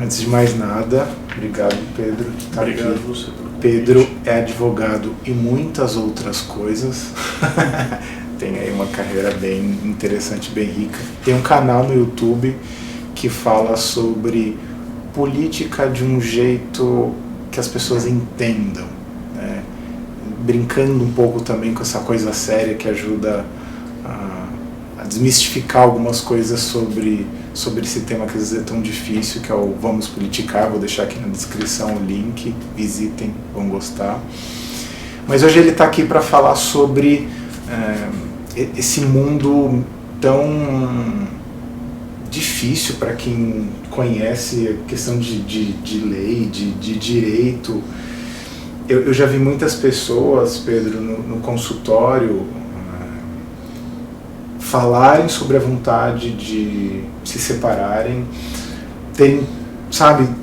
Antes de mais nada, obrigado, Pedro. Obrigado a você. Pedro é advogado e muitas outras coisas. Tem aí uma carreira bem interessante, bem rica. Tem um canal no YouTube que fala sobre política de um jeito que as pessoas entendam, né? Brincando um pouco também com essa coisa séria que ajuda a desmistificar algumas coisas sobre esse tema que às vezes é tão difícil, que é o Vamos Politicar. Vou deixar aqui na descrição o link, visitem, vão gostar. Mas hoje ele está aqui para falar sobre esse mundo tão difícil para quem conhece a questão de lei, de direito. Eu já vi muitas pessoas, Pedro, no consultório falarem sobre a vontade de se separarem,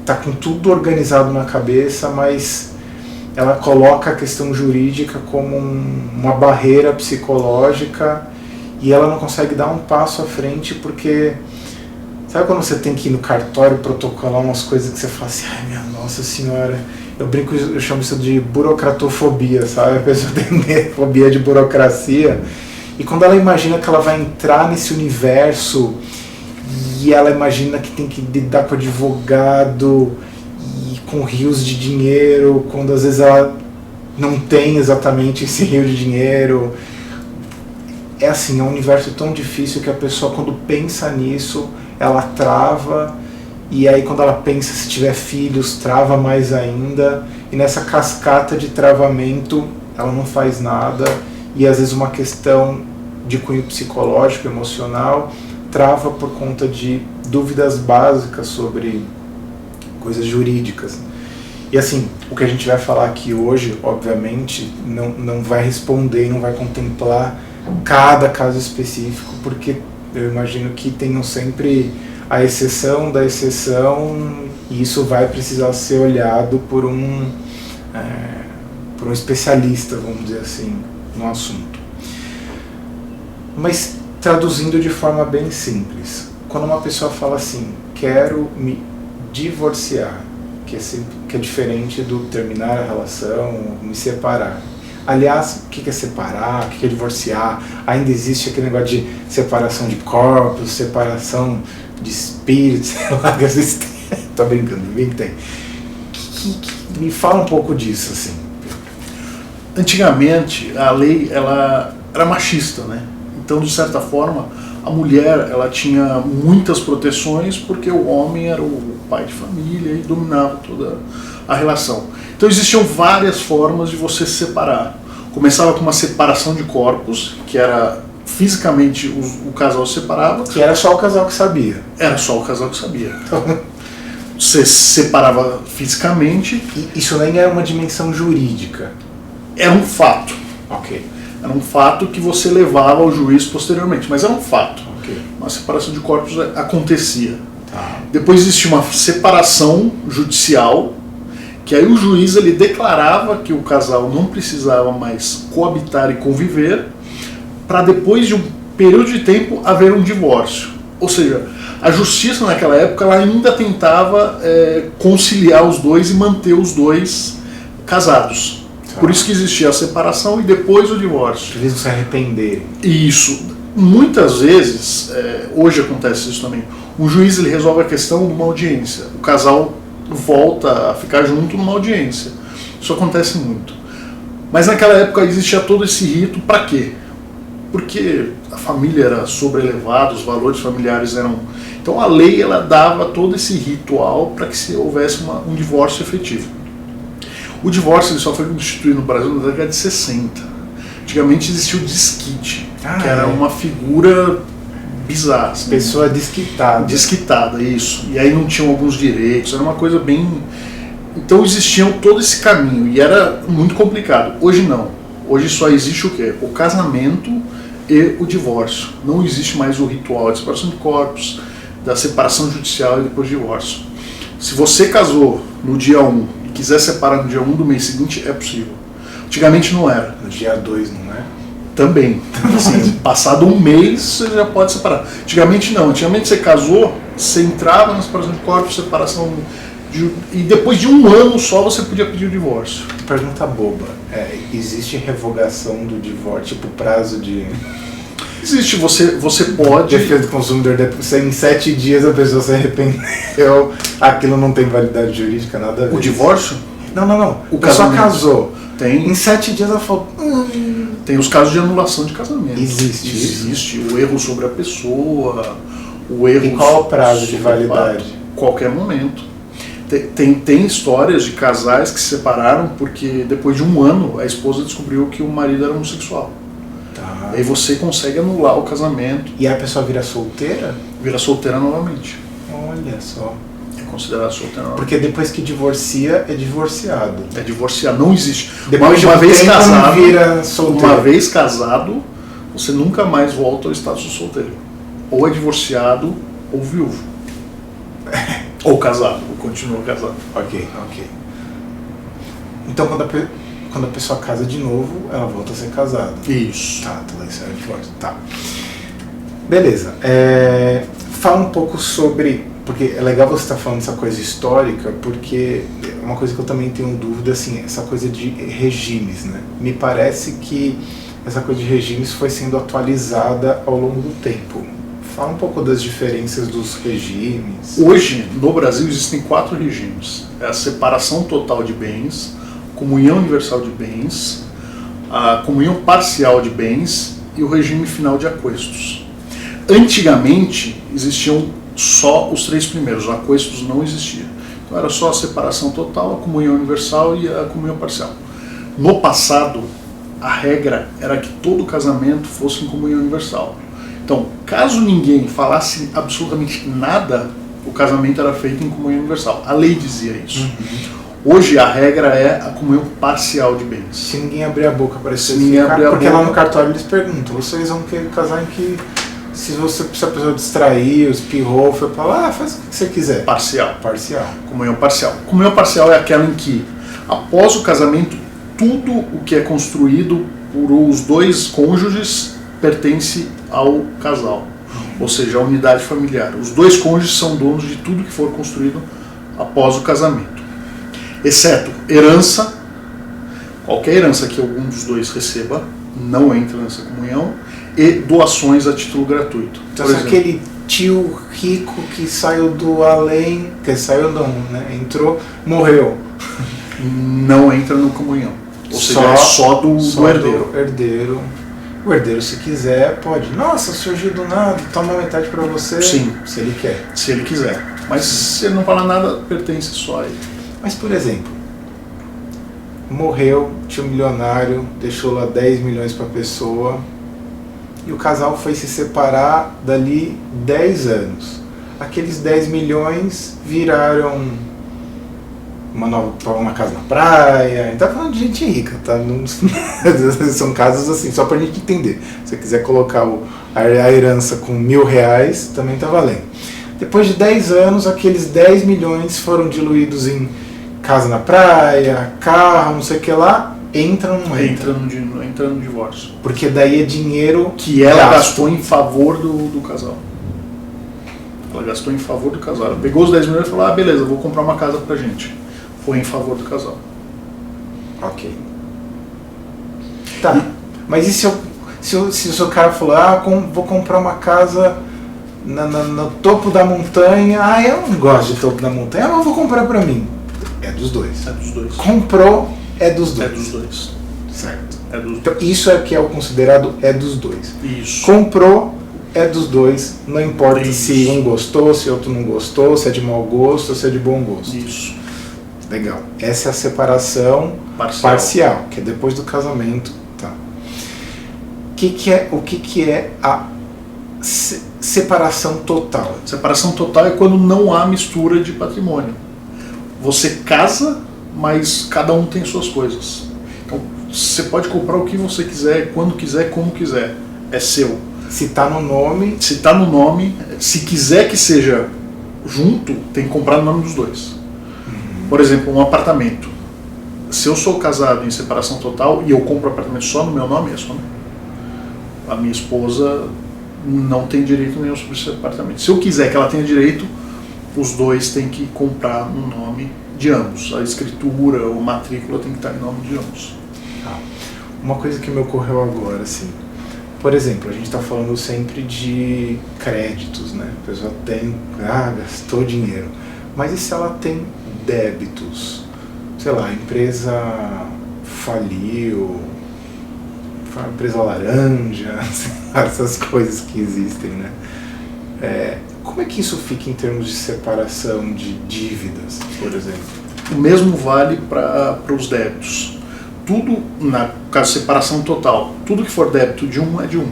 tá com tudo organizado na cabeça, mas ela coloca a questão jurídica como uma barreira psicológica e ela não consegue dar um passo à frente porque... Sabe quando você tem que ir no cartório protocolar umas coisas que você fala assim, ai minha nossa senhora, eu brinco, eu chamo isso de burocratofobia, sabe? A pessoa tem fobia de burocracia. E quando ela imagina que ela vai entrar nesse universo e ela imagina que tem que lidar com advogado e com rios de dinheiro, quando às vezes ela não tem exatamente esse rio de dinheiro. É assim, é um universo tão difícil que a pessoa, quando pensa nisso, ela trava, e aí quando ela pensa se tiver filhos, trava mais ainda, e nessa cascata de travamento ela não faz nada, e às vezes uma questão de cunho psicológico, emocional, trava por conta de dúvidas básicas sobre coisas jurídicas. E assim, o que a gente vai falar aqui hoje, obviamente, não vai responder, não vai contemplar cada caso específico, porque eu imagino que tenham sempre a exceção da exceção, e isso vai precisar ser olhado por um especialista, vamos dizer assim, no assunto. Mas traduzindo de forma bem simples, quando uma pessoa fala assim, quero me divorciar, que é diferente do terminar a relação, me separar. Aliás, o que é separar, o que é divorciar? Ainda existe aquele negócio de separação de corpos, separação de espíritos, sei lá, que às vezes tem. Tô brincando, bem que tem. Me fala um pouco disso, assim. Antigamente, a lei ela era machista, né? Então, de certa forma, a mulher ela tinha muitas proteções porque o homem era o pai de família e dominava toda a relação. Então existiam várias formas de você se separar. Começava com uma separação de corpos, que era fisicamente o casal se separava. Que era só o casal que sabia. Era só o casal que sabia. Você se separava fisicamente. E isso nem era uma dimensão jurídica. Era um fato. Ok. Era um fato que você levava ao juiz posteriormente, mas era um fato. Ok. Uma separação de corpos acontecia. Tá. Depois existia uma separação judicial, que aí o juiz ele declarava que o casal não precisava mais coabitar e conviver, para depois de um período de tempo haver um divórcio. Ou seja, a justiça naquela época ela ainda tentava conciliar os dois e manter os dois casados. Por isso que existia a separação e depois o divórcio. Eles não se arrependerem. Isso. Muitas vezes, hoje acontece isso também, o juiz ele resolve a questão numa audiência. O casal volta a ficar junto numa audiência. Isso acontece muito. Mas naquela época existia todo esse rito para quê? Porque a família era sobrelevada, os valores familiares eram... Então a lei ela dava todo esse ritual para que houvesse um divórcio efetivo. O divórcio ele só foi instituído no Brasil na década de 60. Antigamente existia o desquite, que era uma figura bizarra. Assim, pessoa desquitada. Desquitada, isso. E aí não tinham alguns direitos, era uma coisa bem... Então existiam todo esse caminho e era muito complicado. Hoje não. Hoje só existe o quê? O casamento e o divórcio. Não existe mais o ritual de separação de corpos, da separação judicial e depois do divórcio. Se você casou no dia 1 e quiser separar no dia 1 do mês seguinte, é possível. Antigamente não era. No dia 2, não é? Também. Assim, passado um mês, você já pode separar. Antigamente não. Antigamente você casou, você entrava na separação de corpos, e depois de um ano só você podia pedir o divórcio. Pergunta boba. Existe revogação do divórcio, tipo prazo de... Existe, você pode... Defesa do consumidor, se em 7 dias a pessoa se arrependeu, aquilo não tem validade jurídica, nada a ver. O divórcio? Não. O pessoa casou. Tem. Em 7 dias ela falou... Tem os casos de anulação de casamento. Existe. O erro sobre a pessoa, o erro... E qual o prazo de validade? Qualquer momento. Tem histórias de casais que se separaram porque depois de um ano a esposa descobriu que o marido era homossexual. Tá. Aí você consegue anular o casamento. E a pessoa vira solteira? Vira solteira novamente. Olha só. É considerada solteira novamente. Porque depois que divorcia, é divorciado. É divorciado, não existe. Depois de uma vez tempo, casado, vira solteiro. uma vez casado, você nunca mais volta ao status de solteiro. Ou é divorciado ou viúvo. Ou casado, ou continua casado. Ok. Então quando a pessoa casa de novo, ela volta a ser casada. Isso. Tá, isso é divórcio. Tá. Beleza. Fala um pouco sobre... Porque é legal você estar falando essa coisa histórica, porque é uma coisa que eu também tenho dúvida, assim, essa coisa de regimes, né? Me parece que essa coisa de regimes foi sendo atualizada ao longo do tempo. Fala um pouco das diferenças dos regimes. Hoje, no Brasil, existem 4 regimes. É a separação total de bens, comunhão universal de bens, a comunhão parcial de bens e o regime final de aquestos. Antigamente, existiam só os 3 primeiros, os aquestos não existia. Então era só a separação total, a comunhão universal e a comunhão parcial. No passado, a regra era que todo casamento fosse em comunhão universal. Então, caso ninguém falasse absolutamente nada, o casamento era feito em comunhão universal. A lei dizia isso. Hoje a regra é a comunhão parcial de bens. Se ninguém abrir a boca para Se ninguém abrir a porque boca... lá no cartório eles perguntam, vocês vão querer casar em que... Se a pessoa distrair, espirrou, foi pra lá, faz o que você quiser. Parcial. Comunhão parcial. Comunhão parcial é aquela em que, após o casamento, tudo o que é construído por os 2 cônjuges pertence ao casal. Ou seja, a unidade familiar. Os 2 cônjuges são donos de tudo que for construído após o casamento. Exceto herança, qualquer herança que algum dos 2 receba, não entra nessa comunhão, e doações a título gratuito. Então, se aquele tio rico que saiu do além, que saiu não, né? Entrou, morreu. Não entra no comunhão. Ou seja, é só do herdeiro. O herdeiro, se quiser, pode. Nossa, surgiu do nada, toma metade pra você. Sim. Se ele quer. Se ele quiser. Mas se ele não falar nada, pertence só a ele. Mas, por exemplo, morreu, tio milionário, deixou lá 10 milhões pra pessoa, e o casal foi se separar dali 10 anos. Aqueles 10 milhões viraram uma casa na praia. A gente tá falando de gente rica, tá? São casos assim, só pra gente entender. Se você quiser colocar a herança com R$1.000, também tá valendo. Depois de 10 anos, aqueles 10 milhões foram diluídos em casa na praia, carro, não sei o que lá. Entra no divórcio. Porque daí é dinheiro que ela gastou em favor do casal. Ela gastou em favor do casal. Ela pegou os 10 milhões e falou, beleza, vou comprar uma casa pra gente. Foi em favor do casal. Ok. Tá, mas e se o seu cara falou, vou comprar uma casa no topo da montanha, eu não gosto de topo da montanha, mas vou comprar pra mim. É dos dois. Comprou, é dos dois. É dos dois. Certo. É dos dois. Então, isso é que é o considerado é dos dois. Isso. Comprou, é dos dois, não importa se um gostou, se outro não gostou, se é de mau gosto ou se é de bom gosto. Isso. Legal. Essa é a separação parcial, que é depois do casamento. Tá. O que é a separação total? Separação total é quando não há mistura de patrimônio. Você casa, mas cada um tem suas coisas. Então, você pode comprar o que você quiser, quando quiser, como quiser. É seu. Se está no nome... Se quiser que seja junto, tem que comprar no nome dos dois. Por exemplo, um apartamento. Se eu sou casado em separação total e eu compro apartamento só no meu nome, é só meu. A minha esposa não tem direito nenhum sobre esse apartamento. Se eu quiser que ela tenha direito, os dois têm que comprar no nome de ambos. A escritura ou matrícula tem que estar em nome de ambos. Uma coisa que me ocorreu agora, assim, por exemplo, a gente está falando sempre de créditos, né? A pessoa tem, gastou dinheiro. Mas e se ela tem débitos? Sei lá, a empresa faliu, foi uma empresa laranja, essas coisas que existem, né? Como é que isso fica em termos de separação de dívidas, por exemplo? O mesmo vale para os débitos. Tudo, na caso de separação total, tudo que for débito de um é de um.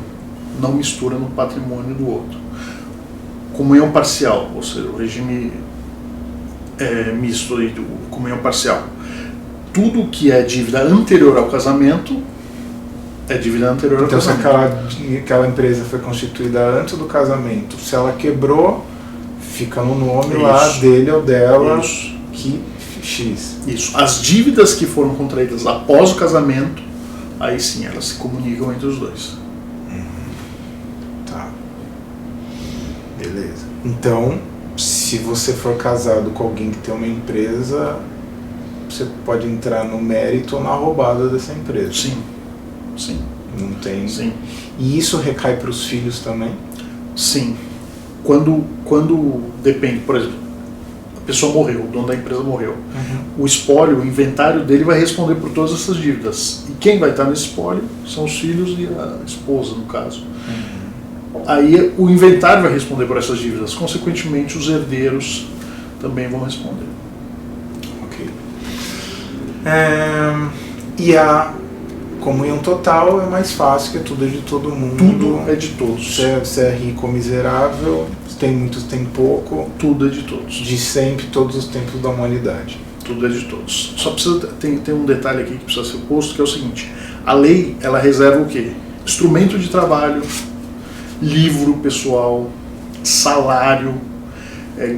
Não mistura no patrimônio do outro. Comunhão parcial, ou seja, o regime misto aí do comunhão parcial. Tudo que é dívida anterior ao casamento é dívida anterior ao casamento. Então, se aquela empresa foi constituída antes do casamento, se ela quebrou, fica no nome lá dele ou dela, que X. Isso. As dívidas que foram contraídas após o casamento, aí sim, elas se comunicam entre os dois. Tá. Beleza. Então, se você for casado com alguém que tem uma empresa, você pode entrar no mérito ou na roubada dessa empresa. Sim. Sim. Não tem. Sim. E isso recai para os filhos também? Sim. Quando depende, por exemplo, a pessoa morreu, o dono da empresa morreu. O espólio, o inventário dele vai responder por todas essas dívidas. E quem vai estar nesse espólio são os filhos e a esposa, no caso. Aí o inventário vai responder por essas dívidas. Consequentemente, os herdeiros também vão responder. Ok. E a comunhão total é mais fácil, que tudo é de todo mundo. Tudo é de todos. Você é rico ou miserável, tem muitos, tem pouco. Tudo é de todos. De sempre, todos os tempos da humanidade. Tudo é de todos. Só precisa tem um detalhe aqui que precisa ser posto, que é o seguinte: a lei, ela reserva o quê? Instrumento de trabalho, livro pessoal, salário,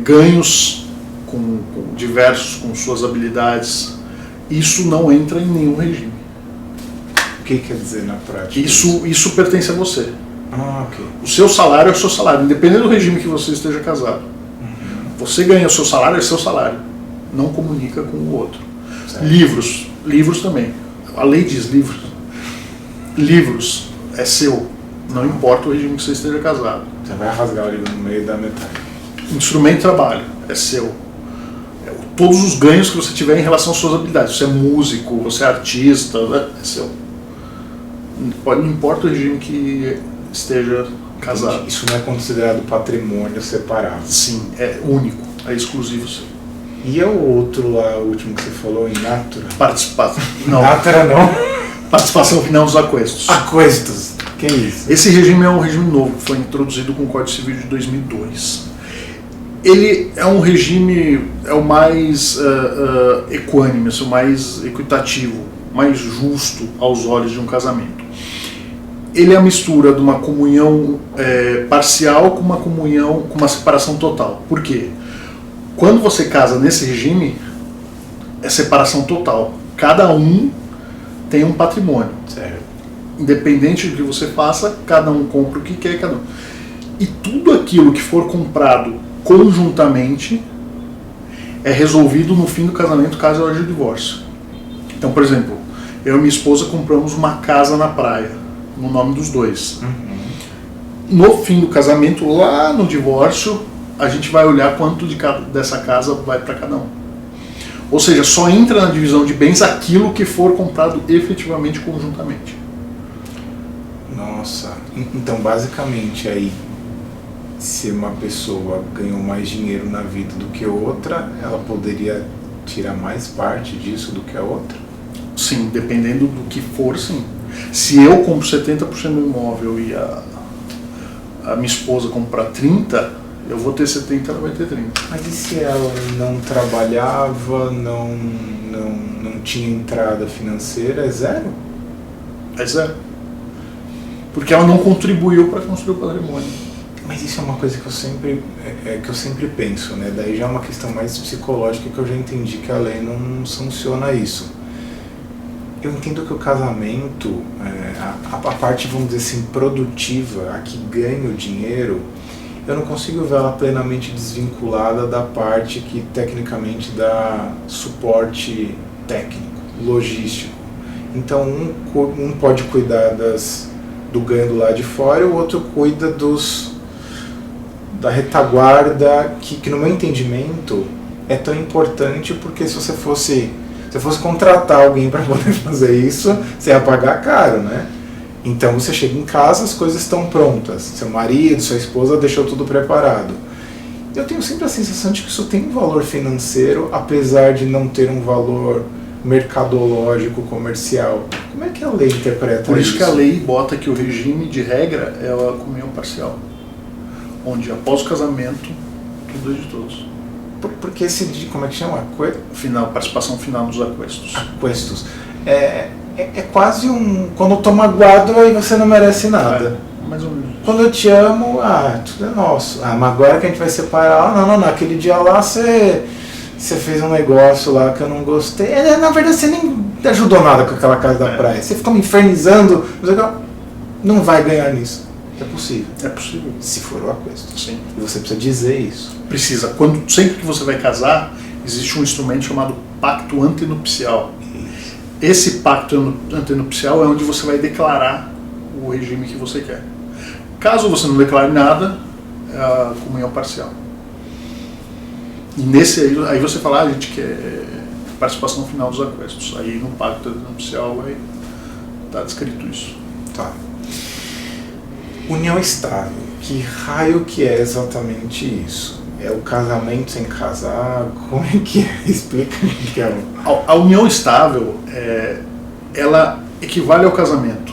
ganhos diversos com suas habilidades. Isso não entra em nenhum regime. O que quer dizer na prática? Isso pertence a você. Ok. O seu salário é o seu salário, independente do regime que você esteja casado. Você ganha o seu salário, é seu salário. Não comunica com o outro. Certo. Livros também. A lei diz livros. Livros é seu. Não importa o regime que você esteja casado. Você vai rasgar o livro no meio da metade. Instrumento de trabalho é seu. Todos os ganhos que você tiver em relação às suas habilidades. Você é músico, você é artista, é seu. Não importa o regime que esteja casado. Isso não é considerado patrimônio separado? Sim, é único, é exclusivo seu. E é o outro lá, o último que você falou, in natura? Participação. Não. Natura não? Participação final dos aquestos. Aquestos. Que é isso? Esse regime é um regime novo, que foi introduzido com o Código Civil de 2002. Ele é um regime, é o mais equânime, o mais equitativo, mais justo aos olhos de um casamento. Ele é a mistura de uma comunhão parcial com uma comunhão, com uma separação total. Por quê? Quando você casa nesse regime, é separação total. Cada um tem um patrimônio. Certo. Independente do que você faça, cada um compra o que quer, cada um. E tudo aquilo que for comprado conjuntamente é resolvido no fim do casamento, caso haja divórcio. Então, por exemplo, eu e minha esposa compramos uma casa na praia, no nome dos dois. No fim do casamento, lá no divórcio, a gente vai olhar quanto dessa casa vai para cada um. Ou seja, só entra na divisão de bens aquilo que for comprado efetivamente conjuntamente. Nossa, então basicamente aí, se uma pessoa ganhou mais dinheiro na vida do que outra, ela poderia tirar mais parte disso do que a outra? Sim, dependendo do que for, sim. Se eu compro 70% do imóvel e a minha esposa comprar 30%, eu vou ter 70%, ela vai ter 30%. Mas e se ela não trabalhava, não tinha entrada financeira, é zero? É zero. Porque ela não contribuiu para construir o patrimônio. Mas isso é uma coisa que eu sempre penso, né? Daí já é uma questão mais psicológica, que eu já entendi que a lei não sanciona isso. Eu entendo que o casamento, a parte, vamos dizer assim, produtiva, a que ganha o dinheiro, eu não consigo ver ela plenamente desvinculada da parte que tecnicamente dá suporte técnico, logístico. Então um pode cuidar do ganho do lado de fora e o outro cuida da retaguarda, que no meu entendimento é tão importante, porque se você fosse contratar alguém para poder fazer isso, você ia pagar caro, né? Então você chega em casa, as coisas estão prontas, seu marido, sua esposa deixou tudo preparado. Eu tenho sempre a sensação de que isso tem um valor financeiro, apesar de não ter um valor mercadológico, comercial. Como é que a lei interpreta isso? Por isso que a lei bota que o regime de regra é a comunhão parcial, onde após o casamento, tudo é de todos. Porque esse, como é que chama? Participação final dos aquestos. Aquestos. É quase quando eu tô magoado, aí você não merece nada. Mais ou menos. Quando eu te amo, tudo é nosso. Mas agora que a gente vai separar, não, aquele dia lá você fez um negócio lá que eu não gostei. Na verdade você nem ajudou nada com aquela casa da praia. Você ficou me infernizando, não vai ganhar nisso. É possível. É possível. Se for o aquesto. Sim. E você precisa dizer isso. Precisa. Sempre que você vai casar, existe um instrumento chamado pacto antenupcial. Esse pacto antenupcial é onde você vai declarar o regime que você quer. Caso você não declare nada, é a comunhão parcial. E aí você fala, a gente quer participação final dos aquestos. Aí no pacto antenupcial vai estar descrito isso. Tá. União estável. Que raio que é exatamente isso? É o casamento sem casar? Como é que é? Explica o que é. A união estável, ela equivale ao casamento.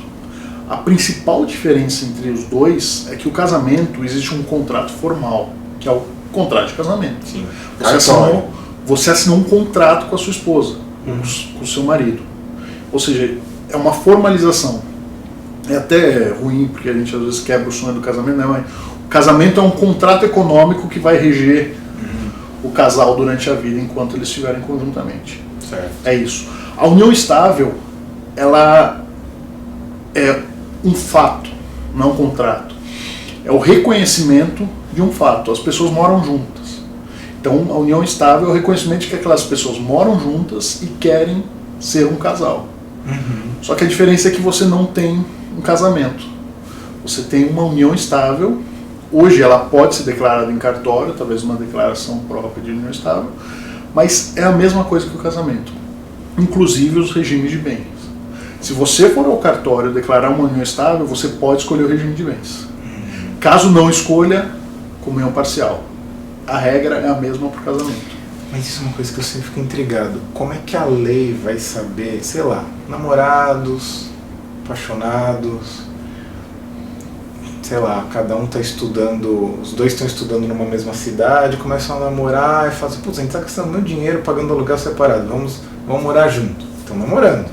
A principal diferença entre os dois é que o casamento existe um contrato formal, que é o contrato de casamento. Sim. Você assinou um contrato com a sua esposa, com o seu marido. Ou seja, é uma formalização. É até ruim, porque a gente às vezes quebra o sonho do casamento, né? Mas o casamento é um contrato econômico que vai reger o casal durante a vida, enquanto eles estiverem conjuntamente. Certo. É isso. A união estável, ela é um fato, não um contrato. É o reconhecimento de um fato. As pessoas moram juntas. Então, a união estável é o reconhecimento de que aquelas pessoas moram juntas e querem ser um casal. Só que a diferença é que você não tem um casamento. Você tem uma união estável. Hoje ela pode ser declarada em cartório, talvez uma declaração própria de união estável, mas é a mesma coisa que o casamento, inclusive os regimes de bens. Se você for ao cartório declarar uma união estável, você pode escolher o regime de bens. Caso não escolha, comunhão parcial. A regra é a mesma para o casamento. Mas isso é uma coisa que eu sempre fico intrigado. Como é que a lei vai saber, sei lá, namorados, apaixonados, sei lá, cada um está estudando, os dois estão estudando numa mesma cidade, começam a namorar e falam, putz, a gente está gastando meu dinheiro pagando aluguel separado, vamos morar junto. Estão namorando.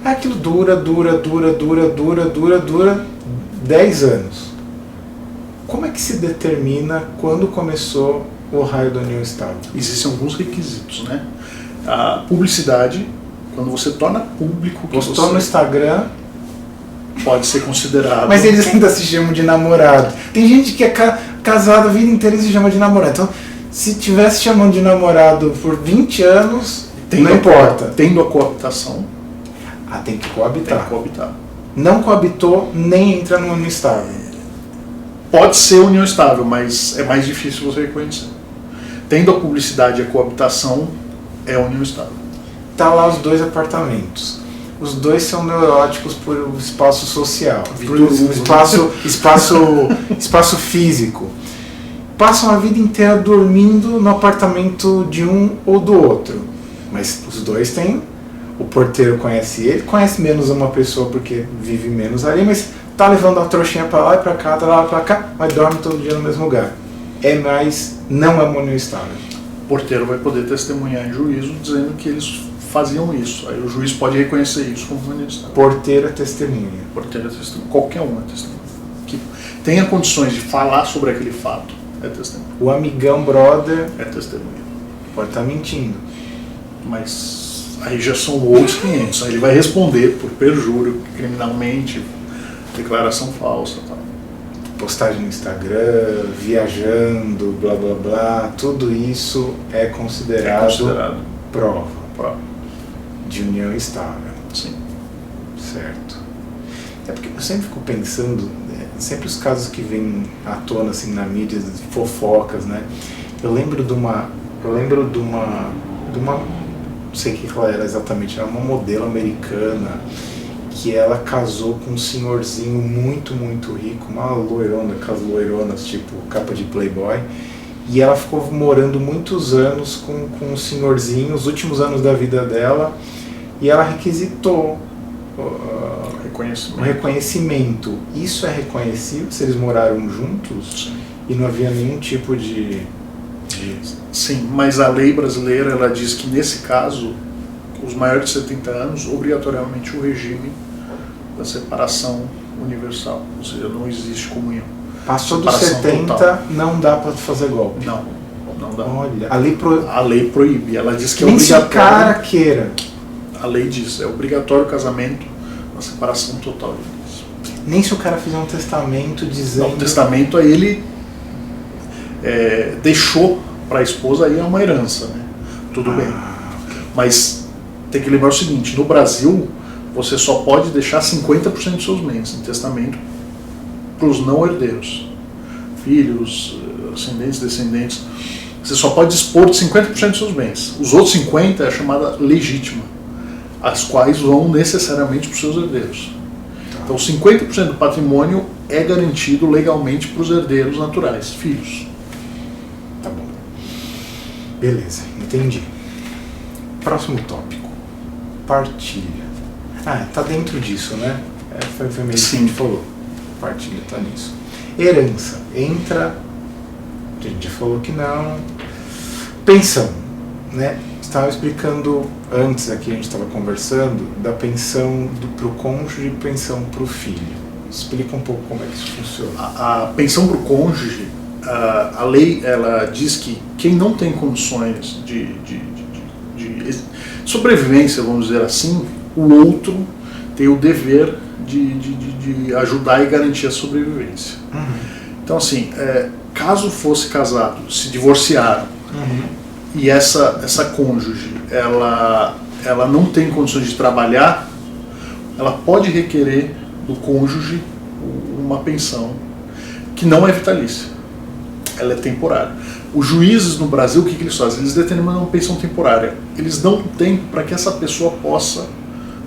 Aquilo dura 10 anos. Como é que se determina quando começou o raio da união estável? Existem alguns requisitos, né? A publicidade, quando você torna público que Postou no Instagram, pode ser considerado. mas eles ainda se chamam de namorado. Tem gente que é casada a vida inteira e se chama de namorado. Então, se tivesse chamando de namorado por 20 anos, não importa. Tendo a coabitação. Tem que coabitar. Tem que coabitar. Não coabitou, nem entra no união estável. Pode ser união estável, mas é mais difícil você reconhecer. Tendo a publicidade e a coabitação, é união estável. Tá lá os dois apartamentos. Os dois são neuróticos por espaço social, por espaço físico. Passam a vida inteira dormindo no apartamento de um ou do outro. Mas os dois têm. O porteiro conhece ele, conhece menos uma pessoa porque vive menos ali, mas tá levando a trouxinha pra lá e pra cá, tá lá pra cá, mas dorme todo dia no mesmo lugar. Não é uma união estável. O porteiro vai poder testemunhar em juízo dizendo que eles faziam isso. Aí o juiz pode reconhecer isso como união estável. Porteiro é testemunha. Porteiro é testemunha. Qualquer um é testemunha. Que tenha condições de falar sobre aquele fato é testemunha. O amigão brother é testemunha. pode estar mentindo. Mas Aí já são outros 500. Aí ele vai responder por perjúrio, criminalmente, declaração falsa, tal. Postagem no Instagram, viajando, blá blá blá, tudo isso é considerado prova de união estável. Sim. Certo. É porque eu sempre fico pensando, sempre os casos que vêm à tona assim na mídia, fofocas, né? Eu lembro de uma, não sei o que ela era exatamente, era uma modelo americana que ela casou com um senhorzinho muito, muito rico, uma loirona, aquelas loironas tipo capa de Playboy, e ela ficou morando muitos anos com um senhorzinho, os últimos anos da vida dela, e ela requisitou o reconhecimento. Isso é reconhecido se eles moraram juntos? Sim. E não havia nenhum tipo de... Sim, mas a lei brasileira ela diz que nesse caso os maiores de 70 anos, obrigatoriamente o regime da separação universal, ou seja, não existe comunhão. Passou dos 70, total. Não dá para fazer golpe. Não dá. Olha, a lei proíbe, ela diz que é nem obrigatório. Se o cara queira. A lei diz, é obrigatório o casamento, a separação total. Nem se o cara fizer um testamento dizendo... Não, o testamento aí ele deixou para a esposa, aí é uma herança, né? Tudo bem. Mas tem que lembrar o seguinte, no Brasil você só pode deixar 50% dos seus bens em testamento para os não herdeiros, filhos, ascendentes, descendentes. Você só pode dispor de 50% dos seus bens. Os outros 50% é a chamada legítima, as quais vão necessariamente para os seus herdeiros. Então 50% do patrimônio é garantido legalmente para os herdeiros naturais, filhos. Tá bom. Beleza, entendi. Próximo tópico. Partilha. Tá dentro disso, né? Foi meio que a gente falou. Partilha tá nisso. Herança. Entra... A gente falou que não. Pensão, né? Estava explicando antes aqui, a gente estava conversando, da pensão para o cônjuge e pensão para o filho. Explica um pouco como é que isso funciona. A pensão para o cônjuge, a lei ela diz que quem não tem condições de sobrevivência, vamos dizer assim, o outro tem o dever de ajudar e garantir a sobrevivência. Então assim, caso fosse casado, se divorciaram, e essa cônjuge ela não tem condições de trabalhar, ela pode requerer do cônjuge uma pensão que não é vitalícia, ela é temporária. Os juízes no Brasil, o que eles fazem? Eles determinam uma pensão temporária. Eles dão tempo para que essa pessoa possa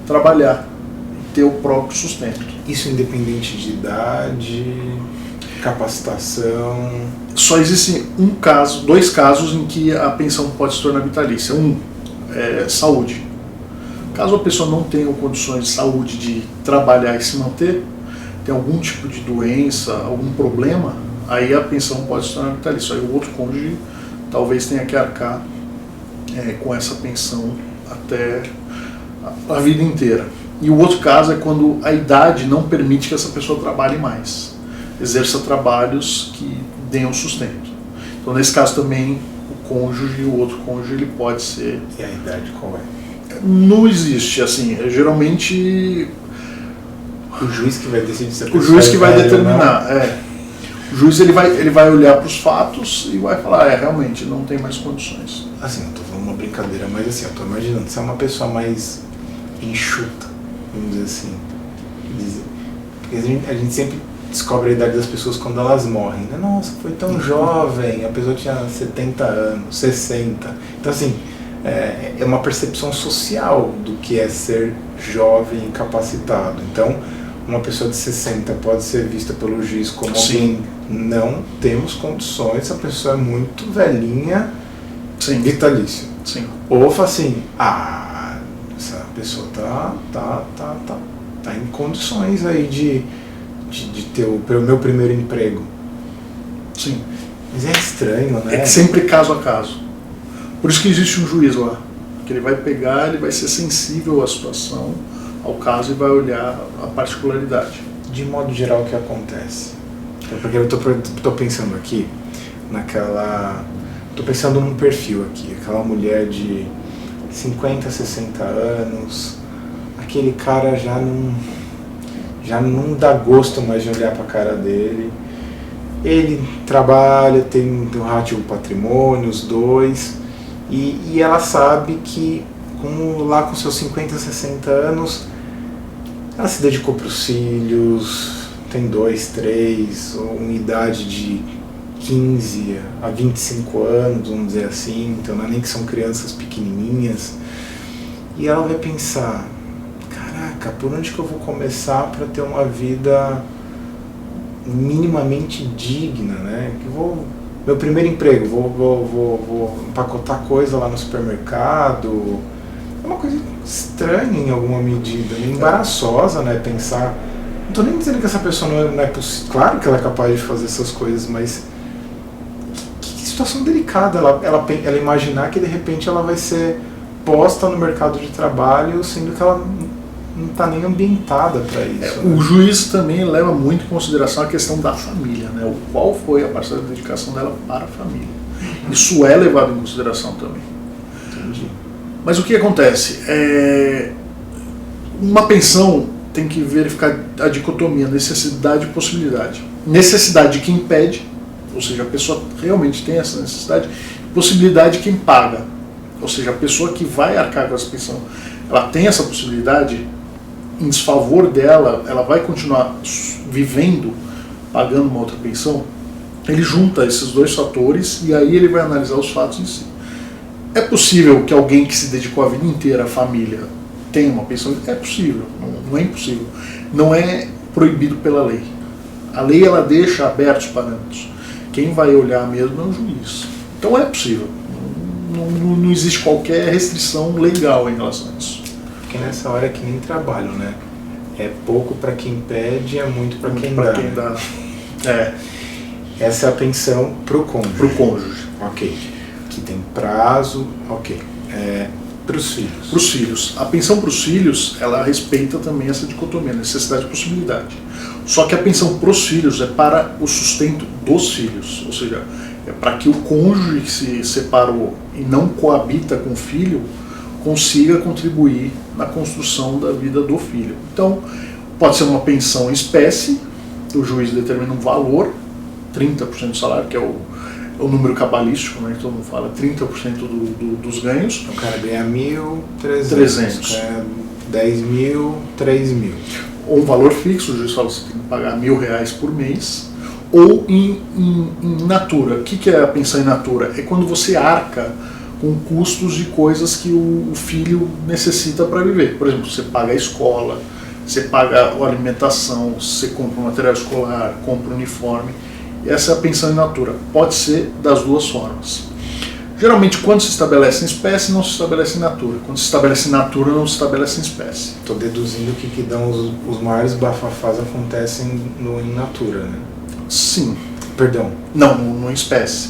trabalhar e ter o próprio sustento. Isso independente de idade, capacitação... Só existem dois casos em que a pensão pode se tornar vitalícia. Saúde. Caso a pessoa não tenha condições de saúde de trabalhar e se manter, tem algum tipo de doença, algum problema, aí a pensão pode se tornar vitalícia. Aí o outro cônjuge talvez tenha que arcar com essa pensão até a vida inteira. E o outro caso é quando a idade não permite que essa pessoa trabalhe mais, exerça trabalhos que deem um sustento. Então nesse caso também o outro cônjuge ele pode ser... E a idade qual é? Não existe, assim, geralmente... O juiz que vai decidir se a pessoa... O juiz que vai determinar, O juiz ele vai olhar para os fatos e vai falar, realmente, não tem mais condições. Assim, eu tô falando uma brincadeira, mas assim, eu tô imaginando, se é uma pessoa mais enxuta, vamos dizer assim, porque a gente sempre descobre a idade das pessoas quando elas morrem, né? Nossa, foi tão jovem, a pessoa tinha 70 anos, 60, então assim, é uma percepção social do que é ser jovem e capacitado. Então, uma pessoa de 60 pode ser vista pelo juiz como alguém, não temos condições, a pessoa é muito velhinha, vitalício. Sim. Ou fala assim, essa pessoa tá em condições aí de ter o meu primeiro emprego. Sim. Mas é estranho, né? É sempre caso a caso. Por isso que existe um juiz lá, que ele vai pegar, ele vai ser sensível à situação, ao caso, e vai olhar a particularidade. De modo geral, o que acontece? Porque eu tô pensando aqui naquela... Tô pensando num perfil aqui, aquela mulher de 50, 60 anos, aquele cara já não dá gosto mais de olhar para a cara dele. Ele trabalha, tem o rádio patrimônio, os dois, e ela sabe que lá com seus 50, 60 anos, ela se dedicou para os filhos, tem 2, 3, ou uma idade de 15 a 25 anos, vamos dizer assim, então não é nem que são crianças pequenininhas, e ela vai pensar, caraca, por onde que eu vou começar para ter uma vida minimamente digna, né? Meu primeiro emprego, vou empacotar coisa lá no supermercado. É uma coisa estranha em alguma medida, embaraçosa, né? Pensar. Não estou nem dizendo que essa pessoa não é possível. Claro que ela é capaz de fazer essas coisas, mas que situação delicada ela imaginar que de repente ela vai ser posta no mercado de trabalho, sendo que ela não está nem ambientada para isso. O juiz também leva muito em consideração a questão da família, né? Qual foi a parcela de dedicação dela para a família. Isso é levado em consideração também. Entendi. Mas o que acontece? Uma pensão tem que verificar a dicotomia necessidade e possibilidade. Necessidade de quem pede, ou seja, a pessoa realmente tem essa necessidade, possibilidade de quem paga, ou seja, a pessoa que vai arcar com essa pensão, ela tem essa possibilidade. Em desfavor dela, ela vai continuar vivendo, pagando uma outra pensão. Ele junta esses dois fatores e aí ele vai analisar os fatos em si. É possível que alguém que se dedicou a vida inteira à família tenha uma pensão? É possível, não é impossível. Não é proibido pela lei. A lei ela deixa abertos os parâmetros. Quem vai olhar mesmo é o juiz. Então é possível. Não existe qualquer restrição legal em relação a isso. Porque nessa hora é que nem trabalho, né? É pouco para quem pede, é muito para quem dá. Essa é a pensão pro cônjuge. Pro cônjuge. Ok. Que tem prazo, ok. Para os filhos. Para os filhos. A pensão para os filhos, ela respeita também essa dicotomia, necessidade e possibilidade. Só que a pensão para os filhos é para o sustento dos filhos. Ou seja, é para que o cônjuge que se separou e não coabita com o filho consiga contribuir na construção da vida do filho. Então, pode ser uma pensão em espécie, o juiz determina um valor, 30% do salário, que é o número cabalístico, né, que todo mundo fala, 30% dos ganhos. O cara ganha 1.300, ganha 10.000, 3.000. Ou um valor fixo, o juiz fala que você tem que pagar R$1.000 por mês, ou em natura. O que é a pensão em natura? É quando você arca com custos de coisas que o filho necessita para viver. Por exemplo, você paga a escola, você paga a alimentação, você compra o material escolar, compra o uniforme. Essa é a pensão em natura. Pode ser das duas formas. Geralmente, quando se estabelece em espécie, não se estabelece em natura. Quando se estabelece em natura, não se estabelece em espécie. Estou deduzindo que dão os maiores bafafás acontecem no in natura, né? Sim. Perdão. Não, no espécie.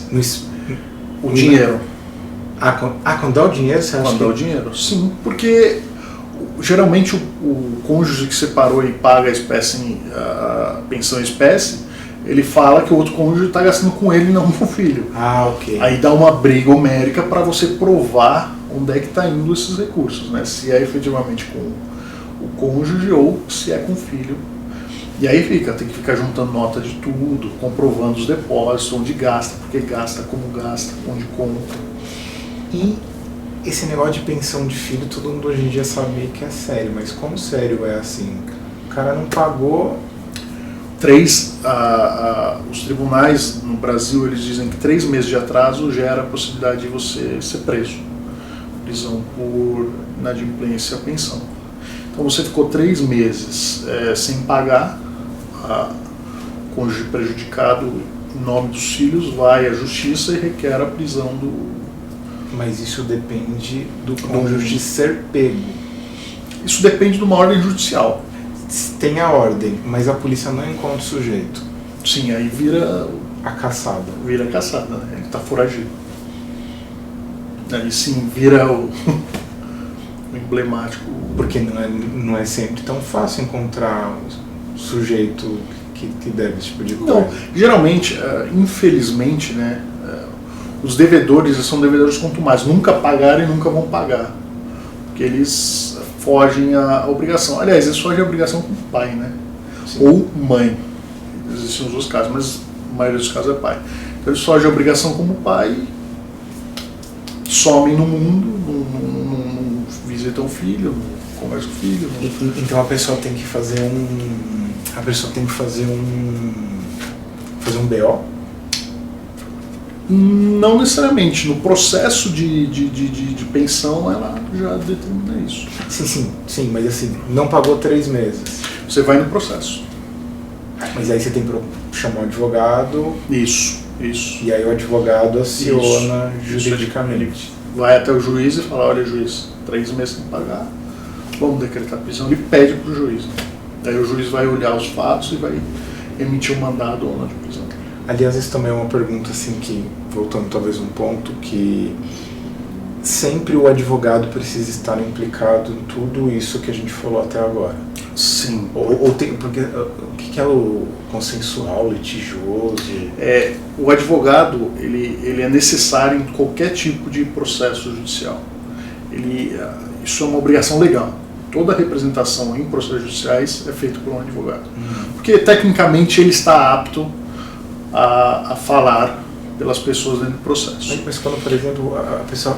O dinheiro. Quando dá o dinheiro, você acha? Quando dá o dinheiro, sim. Porque geralmente o cônjuge que separou e paga a pensão em espécie, ele fala que o outro cônjuge está gastando com ele e não com o filho. Ok. Aí dá uma briga homérica para você provar onde é que está indo esses recursos, né? Se é efetivamente com o cônjuge ou se é com o filho. E aí tem que ficar juntando nota de tudo, comprovando os depósitos, onde gasta, porque gasta, como gasta, onde compra. E esse negócio de pensão de filho, todo mundo hoje em dia sabe que é sério, mas como sério é assim? O cara não pagou... Os tribunais no Brasil, eles dizem que 3 meses de atraso gera a possibilidade de você ser preso. Prisão por inadimplência à pensão. Então você ficou 3 meses sem pagar, o cônjuge prejudicado em nome dos filhos vai à justiça e requer a prisão do... Mas isso depende do cônjuge ser pego. Isso depende de uma ordem judicial. Tem a ordem, mas a polícia não encontra o sujeito. Sim, aí vira... a caçada. Vira a caçada, né? Ele está foragido. Aí sim vira o emblemático. Porque não é sempre tão fácil encontrar o sujeito que deve esse tipo de coisa. Não, geralmente, infelizmente, né, os devedores são devedores contumazes, nunca pagaram e nunca vão pagar. porque eles fogem à obrigação. Aliás, eles fogem à obrigação com o pai, né? Sim. Ou mãe. Existem os dois casos, mas a maioria dos casos é pai. Então eles fogem à obrigação como pai, somem no mundo, não visitam o filho, não conversam com o filho. Então a pessoa tem que fazer fazer um BO? Não necessariamente. No processo de pensão, ela já determina isso. Sim, mas assim, não pagou 3 meses. Você vai no processo. Mas aí você tem que chamar o advogado. Isso. E aí o advogado aciona juridicamente. Vai até o juiz e fala, olha juiz, 3 meses sem pagar, vamos decretar prisão. Ele pede para o juiz. Aí o juiz vai olhar os fatos e vai emitir um mandado ou não de prisão. Aliás, isso também é uma pergunta assim que, voltando talvez um ponto, que sempre o advogado precisa estar implicado em tudo isso que a gente falou até agora. Sim. Porque o que é o consensual, litigioso? O advogado ele é necessário em qualquer tipo de processo judicial. Isso é uma obrigação legal. Toda representação em processos judiciais é feita por um advogado. Porque tecnicamente ele está apto a falar pelas pessoas dentro do processo. Mas quando, por exemplo, a pessoa,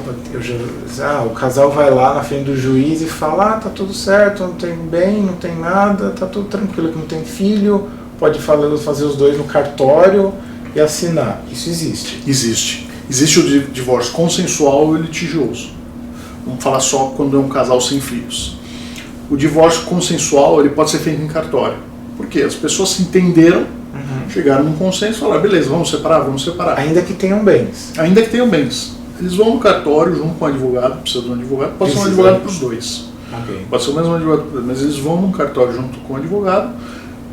o casal vai lá na frente do juiz e fala, tá tudo certo, não tem bem, não tem nada, tá tudo tranquilo, que não tem filho, pode fazer os dois no cartório e assinar. Isso existe? Existe. Existe o divórcio consensual e litigioso. Vamos falar só quando é um casal sem filhos. O divórcio consensual ele pode ser feito em cartório. Por quê? As pessoas se entenderam, chegaram num consenso e falaram, beleza, vamos separar. Ainda que tenham bens. Ainda que tenham bens. Eles vão no cartório junto com o advogado, precisa de um advogado, pode ser um advogado para os dois. Okay. Pode ser o mesmo advogado para os dois, mas eles vão no cartório junto com o advogado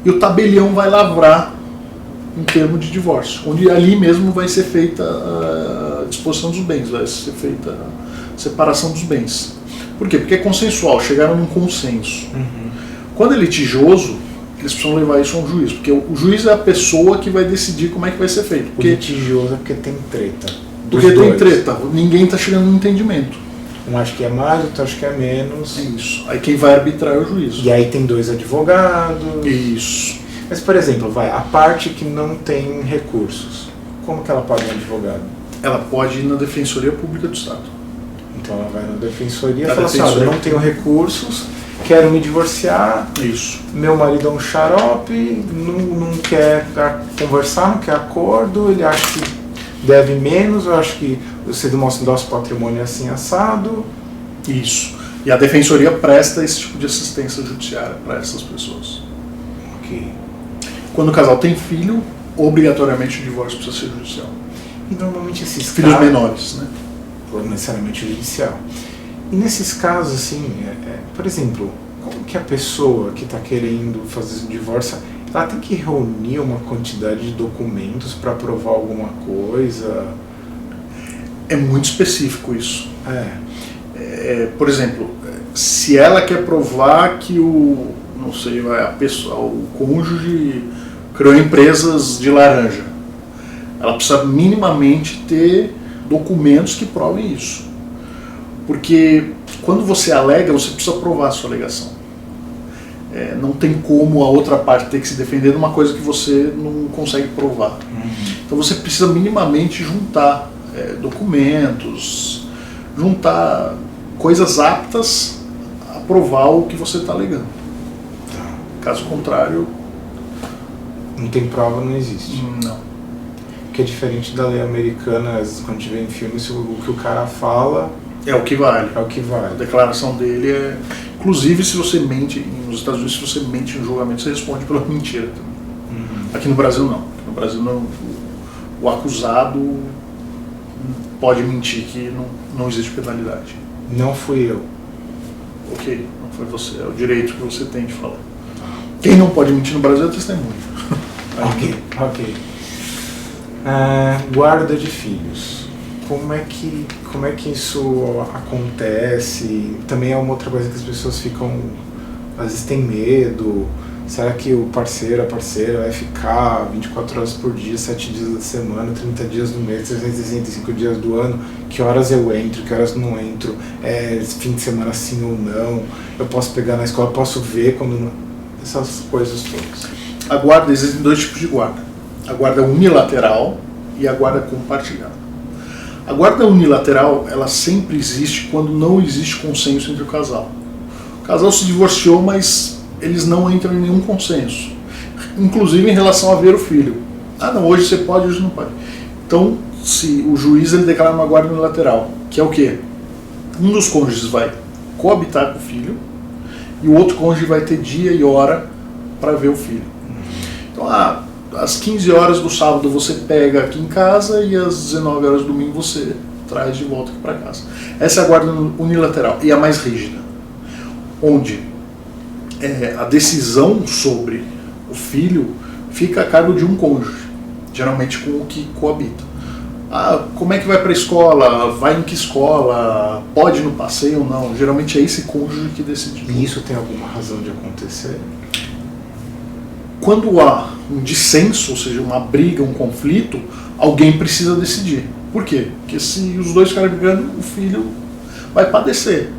e o tabelião vai lavrar um termo de divórcio, onde ali mesmo vai ser feita a disposição dos bens, vai ser feita a separação dos bens. Por quê? Porque é consensual, chegaram num consenso. Quando é litigioso, eles precisam levar isso a um juiz, porque o juiz é a pessoa que vai decidir como é que vai ser feito. O litigioso é porque tem treta. Porque tem treta, ninguém está chegando no entendimento. Um acha que é mais, outro acha que é menos. Isso. Aí quem vai arbitrar é o juiz. E aí tem 2 advogados. Isso. Mas, por exemplo, a parte que não tem recursos, como que ela paga um advogado? Ela pode ir na Defensoria Pública do Estado. Então ela vai na defensoria e fala assim, eu não tenho recursos, quero me divorciar, isso. Meu marido é um xarope, não quer conversar, não quer acordo, ele acha que deve menos, eu acho que você demonstra nosso patrimônio assim assado. Isso. E a defensoria presta esse tipo de assistência judiciária para essas pessoas. Ok. Quando o casal tem filho, obrigatoriamente o divórcio precisa ser judicial. E normalmente esses filhos menores, né? Ou necessariamente judicial. E nesses casos, assim, por exemplo, como que a pessoa que está querendo fazer o divórcio, ela tem que reunir uma quantidade de documentos para provar alguma coisa? É muito específico isso. Por exemplo, se ela quer provar que o cônjuge criou empresas de laranja, ela precisa minimamente ter documentos que provem isso. Porque quando você alega, você precisa provar a sua alegação. Não tem como a outra parte ter que se defender de uma coisa que você não consegue provar. Então você precisa minimamente juntar documentos, juntar coisas aptas a provar o que você está alegando. Caso contrário... Não tem prova, não existe. Não. Que é diferente da lei americana, quando a gente vê em filmes, o que o cara fala... É o que vale. É o que vale. A declaração dele é... Inclusive, se você mente, nos Estados Unidos, se você mente no julgamento, você responde pela mentira também. Aqui no Brasil, não. Aqui no Brasil, não, o acusado pode mentir que não existe penalidade. Não fui eu. Ok, não foi você. É o direito que você tem de falar. Quem não pode mentir no Brasil é testemunha. Ok. Guarda de filhos. Como é que isso acontece? Também é uma outra coisa que as pessoas ficam, às vezes tem medo. Será que o parceiro, a parceira vai ficar 24 horas por dia, 7 dias da semana, 30 dias do mês, 365 dias do ano? Que horas eu entro, que horas não entro? Fim de semana sim ou não? Eu posso pegar na escola, posso ver quando não... Essas coisas todas. A guarda, existem 2 tipos de guarda. A guarda unilateral e a guarda compartilhada. A guarda unilateral, ela sempre existe quando não existe consenso entre o casal. O casal se divorciou, mas eles não entram em nenhum consenso. Inclusive em relação a ver o filho. Ah não, hoje você pode, hoje não pode. Então, se o juiz ele declara uma guarda unilateral, que é o quê? Um dos cônjuges vai coabitar com o filho e o outro cônjuge vai ter dia e hora para ver o filho. Então, às 15 horas do sábado você pega aqui em casa e às 19 horas do domingo você traz de volta aqui para casa. Essa é a guarda unilateral e a mais rígida, onde a decisão sobre o filho fica a cargo de um cônjuge, geralmente com o que coabita. Como é que vai para a escola? Vai em que escola? Pode ir no passeio ou não? Geralmente é esse cônjuge que decide. E isso tem alguma razão de acontecer? Quando há um dissenso, ou seja, uma briga, um conflito, alguém precisa decidir. Por quê? Porque se os dois ficarem brigando, o filho vai padecer.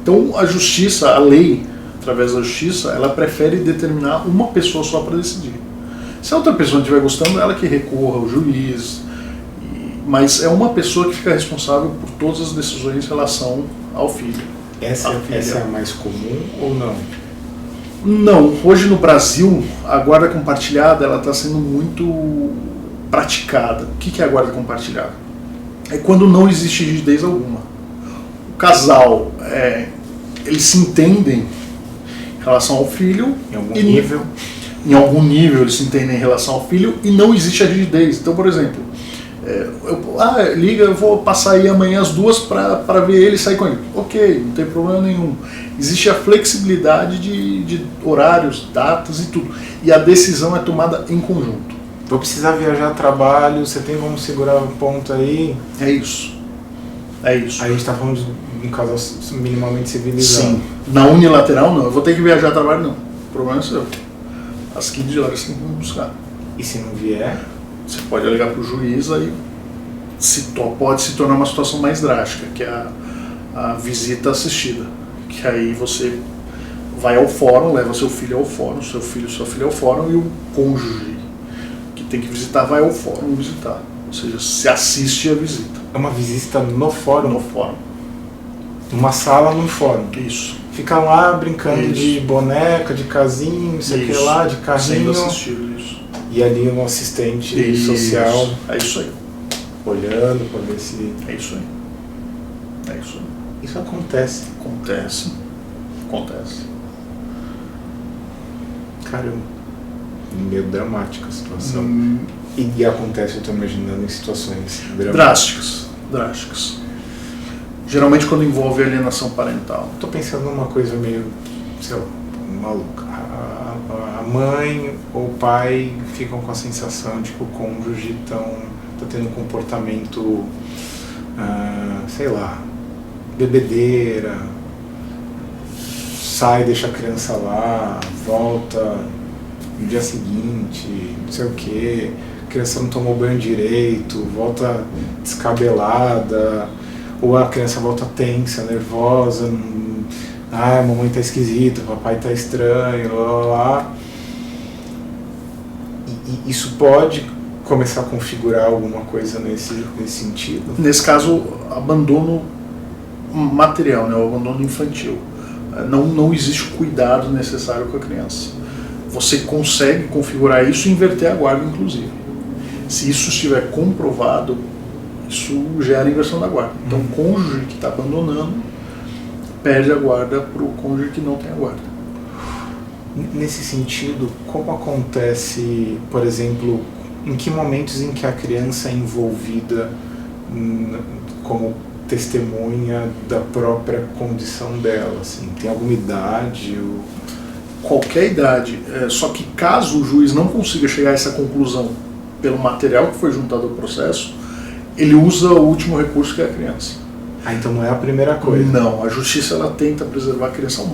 Então a justiça, a lei, através da justiça, ela prefere determinar uma pessoa só para decidir. Se a outra pessoa não estiver gostando, ela que recorra ao juiz, mas é uma pessoa que fica responsável por todas as decisões em relação ao filho. Essa é a mais comum ou não? Não, hoje no Brasil a guarda compartilhada ela está sendo muito praticada. O que é a guarda compartilhada? É quando não existe rigidez alguma. O casal, eles se entendem em relação ao filho. Em algum nível. Em algum nível eles se entendem em relação ao filho e não existe a rigidez. Então, por exemplo, liga, eu vou passar aí amanhã às 2 para ver ele e sair com ele. Ok, não tem problema nenhum. Existe a flexibilidade de horários, datas e tudo. E a decisão é tomada em conjunto. Vou precisar viajar a trabalho, você tem como segurar o ponto aí? É isso. Aí a gente está falando de um casal minimamente civilizado. Sim. Na unilateral não, eu vou ter que viajar a trabalho não. O problema é seu. Às 15 horas você tem que me buscar. E se não vier? Você pode alegar para o juiz, aí pode se tornar uma situação mais drástica, que é a visita assistida. Que aí você vai ao fórum, leva seu filho ao fórum, seu filho e sua filha ao fórum, e o cônjuge que tem que visitar vai ao fórum visitar. Ou seja, se assiste a visita. É uma visita no fórum? No fórum. Numa sala no fórum? Isso. Fica lá brincando de boneca, de casinho, não sei o que lá, de carrinho. Sendo assistido, isso. E ali um assistente social. É isso aí. Olhando para ver se... É isso aí. É isso aí. Isso acontece. Acontece. Caramba. Meio dramática a situação. E acontece, eu estou imaginando, em situações drásticas. Geralmente quando envolve alienação parental. Estou pensando numa coisa meio, sei lá, maluca. A mãe ou o pai ficam com a sensação de que o cônjuge está tendo um comportamento, sei lá, bebedeira, sai, deixa a criança lá, volta no dia seguinte, não sei o que, a criança não tomou banho direito, volta descabelada, ou a criança volta tensa, nervosa, a mamãe tá esquisita, o papai tá estranho, lá. E isso pode começar a configurar alguma coisa nesse sentido? Nesse caso, abandono material, né, o abandono infantil. Não existe o cuidado necessário com a criança. Você consegue configurar isso e inverter a guarda, inclusive. Se isso estiver comprovado, isso gera a inversão da guarda. Então, o cônjuge que está abandonando perde a guarda para o cônjuge que não tem a guarda. Nesse sentido, como acontece, por exemplo, em que momentos em que a criança é envolvida como testemunha da própria condição dela? Assim, tem alguma idade? Qualquer idade, só que caso o juiz não consiga chegar a essa conclusão pelo material que foi juntado ao processo, ele usa o último recurso, que é a criança. Então não é a primeira coisa? Não, a justiça ela tenta preservar a criança ao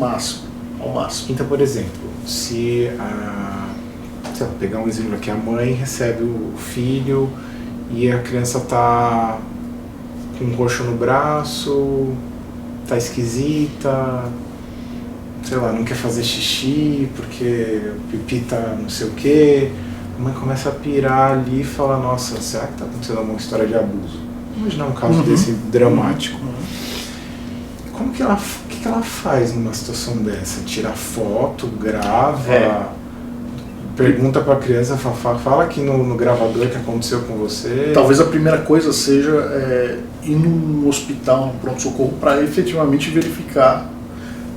ao máximo. Então, por exemplo, se sei lá, pegar um exemplo aqui, a mãe recebe o filho e a criança tá com um roxo no braço, tá esquisita, sei lá, não quer fazer xixi porque o pipi tá não sei o quê. A mãe começa a pirar ali e fala, nossa, será que tá acontecendo alguma história de abuso? Imaginar um caso desse dramático. Como que ela, o que ela faz numa situação dessa? Tira foto, grava, pergunta pra criança, fala aqui no gravador o que aconteceu com você. Talvez a primeira coisa seja ir num hospital, num pronto-socorro, para efetivamente verificar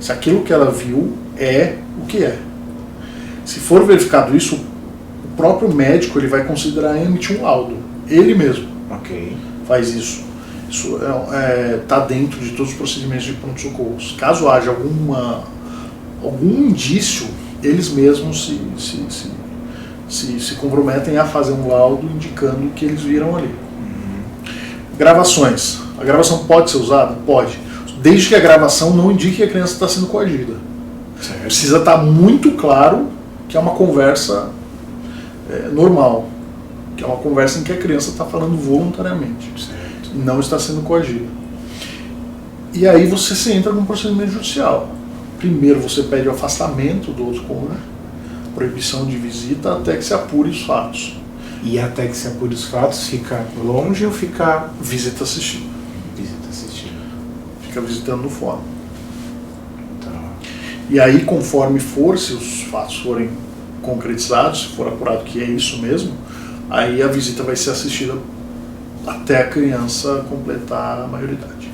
se aquilo que ela viu é o que é. Se for verificado isso, o próprio médico ele vai considerar emitir um laudo. Ele mesmo faz isso. Isso está dentro de todos os procedimentos de pronto-socorro. Caso haja algum indício, eles mesmos se comprometem a fazer um laudo indicando o que eles viram ali. Gravações. A gravação pode ser usada? Pode. Desde que a gravação não indique que a criança está sendo coagida. Certo. Precisa estar muito claro que é uma conversa normal. Que é uma conversa em que a criança está falando voluntariamente. Certo. Não está sendo coagida. E aí você se entra num procedimento judicial. Primeiro você pede o afastamento do outro cônjuge, proibição de visita até que se apure os fatos. E até que se apure os fatos, fica longe ou fica... Visita assistida. Visita assistida. Fica visitando no fórum. Tá. E aí, conforme se os fatos forem concretizados, se for apurado que é isso mesmo, aí a visita vai ser assistida até a criança completar a maioridade.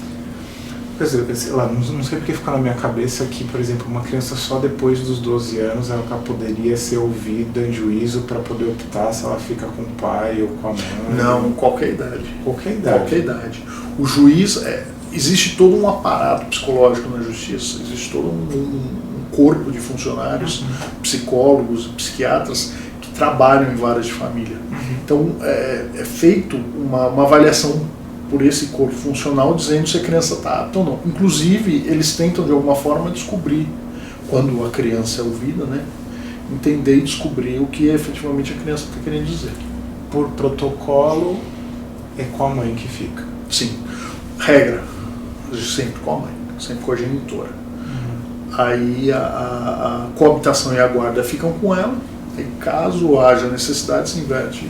Quer dizer, sei lá, não sei porque fica na minha cabeça que, por exemplo, uma criança só depois dos 12 anos ela poderia ser ouvida em juízo para poder optar se ela fica com o pai ou com a mãe. Não, qualquer idade. Qualquer idade. Qualquer idade. O juiz, existe todo um aparato psicológico na justiça, existe todo um corpo de funcionários, psicólogos, psiquiatras, que trabalham em varas de família. Então, é feito uma avaliação por esse corpo funcional dizendo se a criança está apta ou não. Inclusive, eles tentam de alguma forma descobrir, quando a criança é ouvida, né, entender e descobrir o que efetivamente a criança está querendo dizer. Por protocolo, é com a mãe que fica. Sim. Regra, sempre com a mãe, sempre com a genitora. Aí a coabitação e a guarda ficam com ela, e caso haja necessidade, se inverte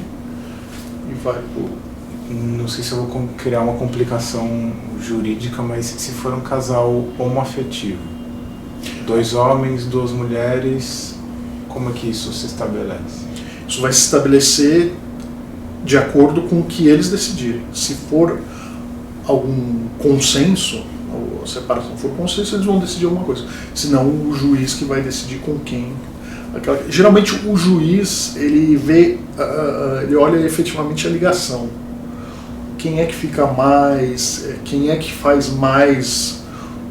e vai por... Não sei se eu vou criar uma complicação jurídica, mas se for um casal homoafetivo, 2 homens, 2 mulheres, como é que isso se estabelece? Isso vai se estabelecer de acordo com o que eles decidirem. Se for algum consenso, ou a separação for consenso, eles vão decidir alguma coisa. Senão o juiz que vai decidir com quem. Geralmente o juiz ele vê, ele olha efetivamente a ligação. Quem é que fica mais, quem é que faz mais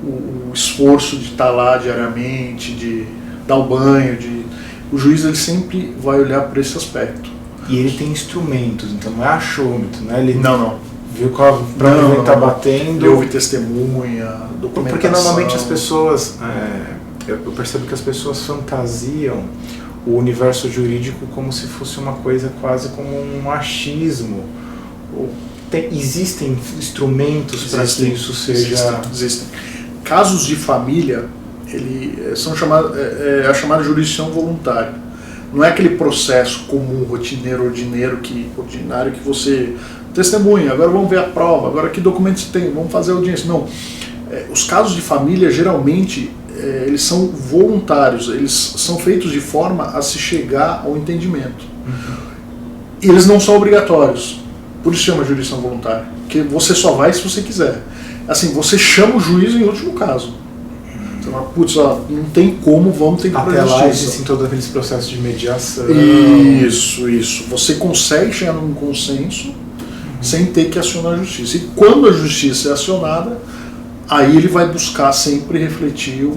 o esforço de estar lá diariamente, de dar o banho, o juiz ele sempre vai olhar por esse aspecto. E ele tem instrumentos, então não é achômetro, né? Ele não. Viu qual ele está batendo. Ele ouve testemunha, documentação. Porque normalmente as pessoas, eu percebo que as pessoas fantasiam o universo jurídico como se fosse uma coisa quase como um achismo. Existem instrumentos para que isso seja... Existem. Casos de família, são chamados, a chamada jurisdição voluntária. Não é aquele processo comum, rotineiro, ordinário que você testemunha, agora vamos ver a prova, agora que documentos tem, vamos fazer a audiência. Não. Os casos de família, geralmente, eles são voluntários, eles são feitos de forma a se chegar ao entendimento. E eles não são obrigatórios. Por isso chama jurisdição voluntária, porque você só vai se você quiser. Assim, você chama o juiz em último caso. Você fala, putz, não tem como, vamos ter que ir para a justiça. Até lá existem todos aqueles processos de mediação. Isso. Você consegue chegar num consenso sem ter que acionar a justiça. E quando a justiça é acionada, aí ele vai buscar sempre refletir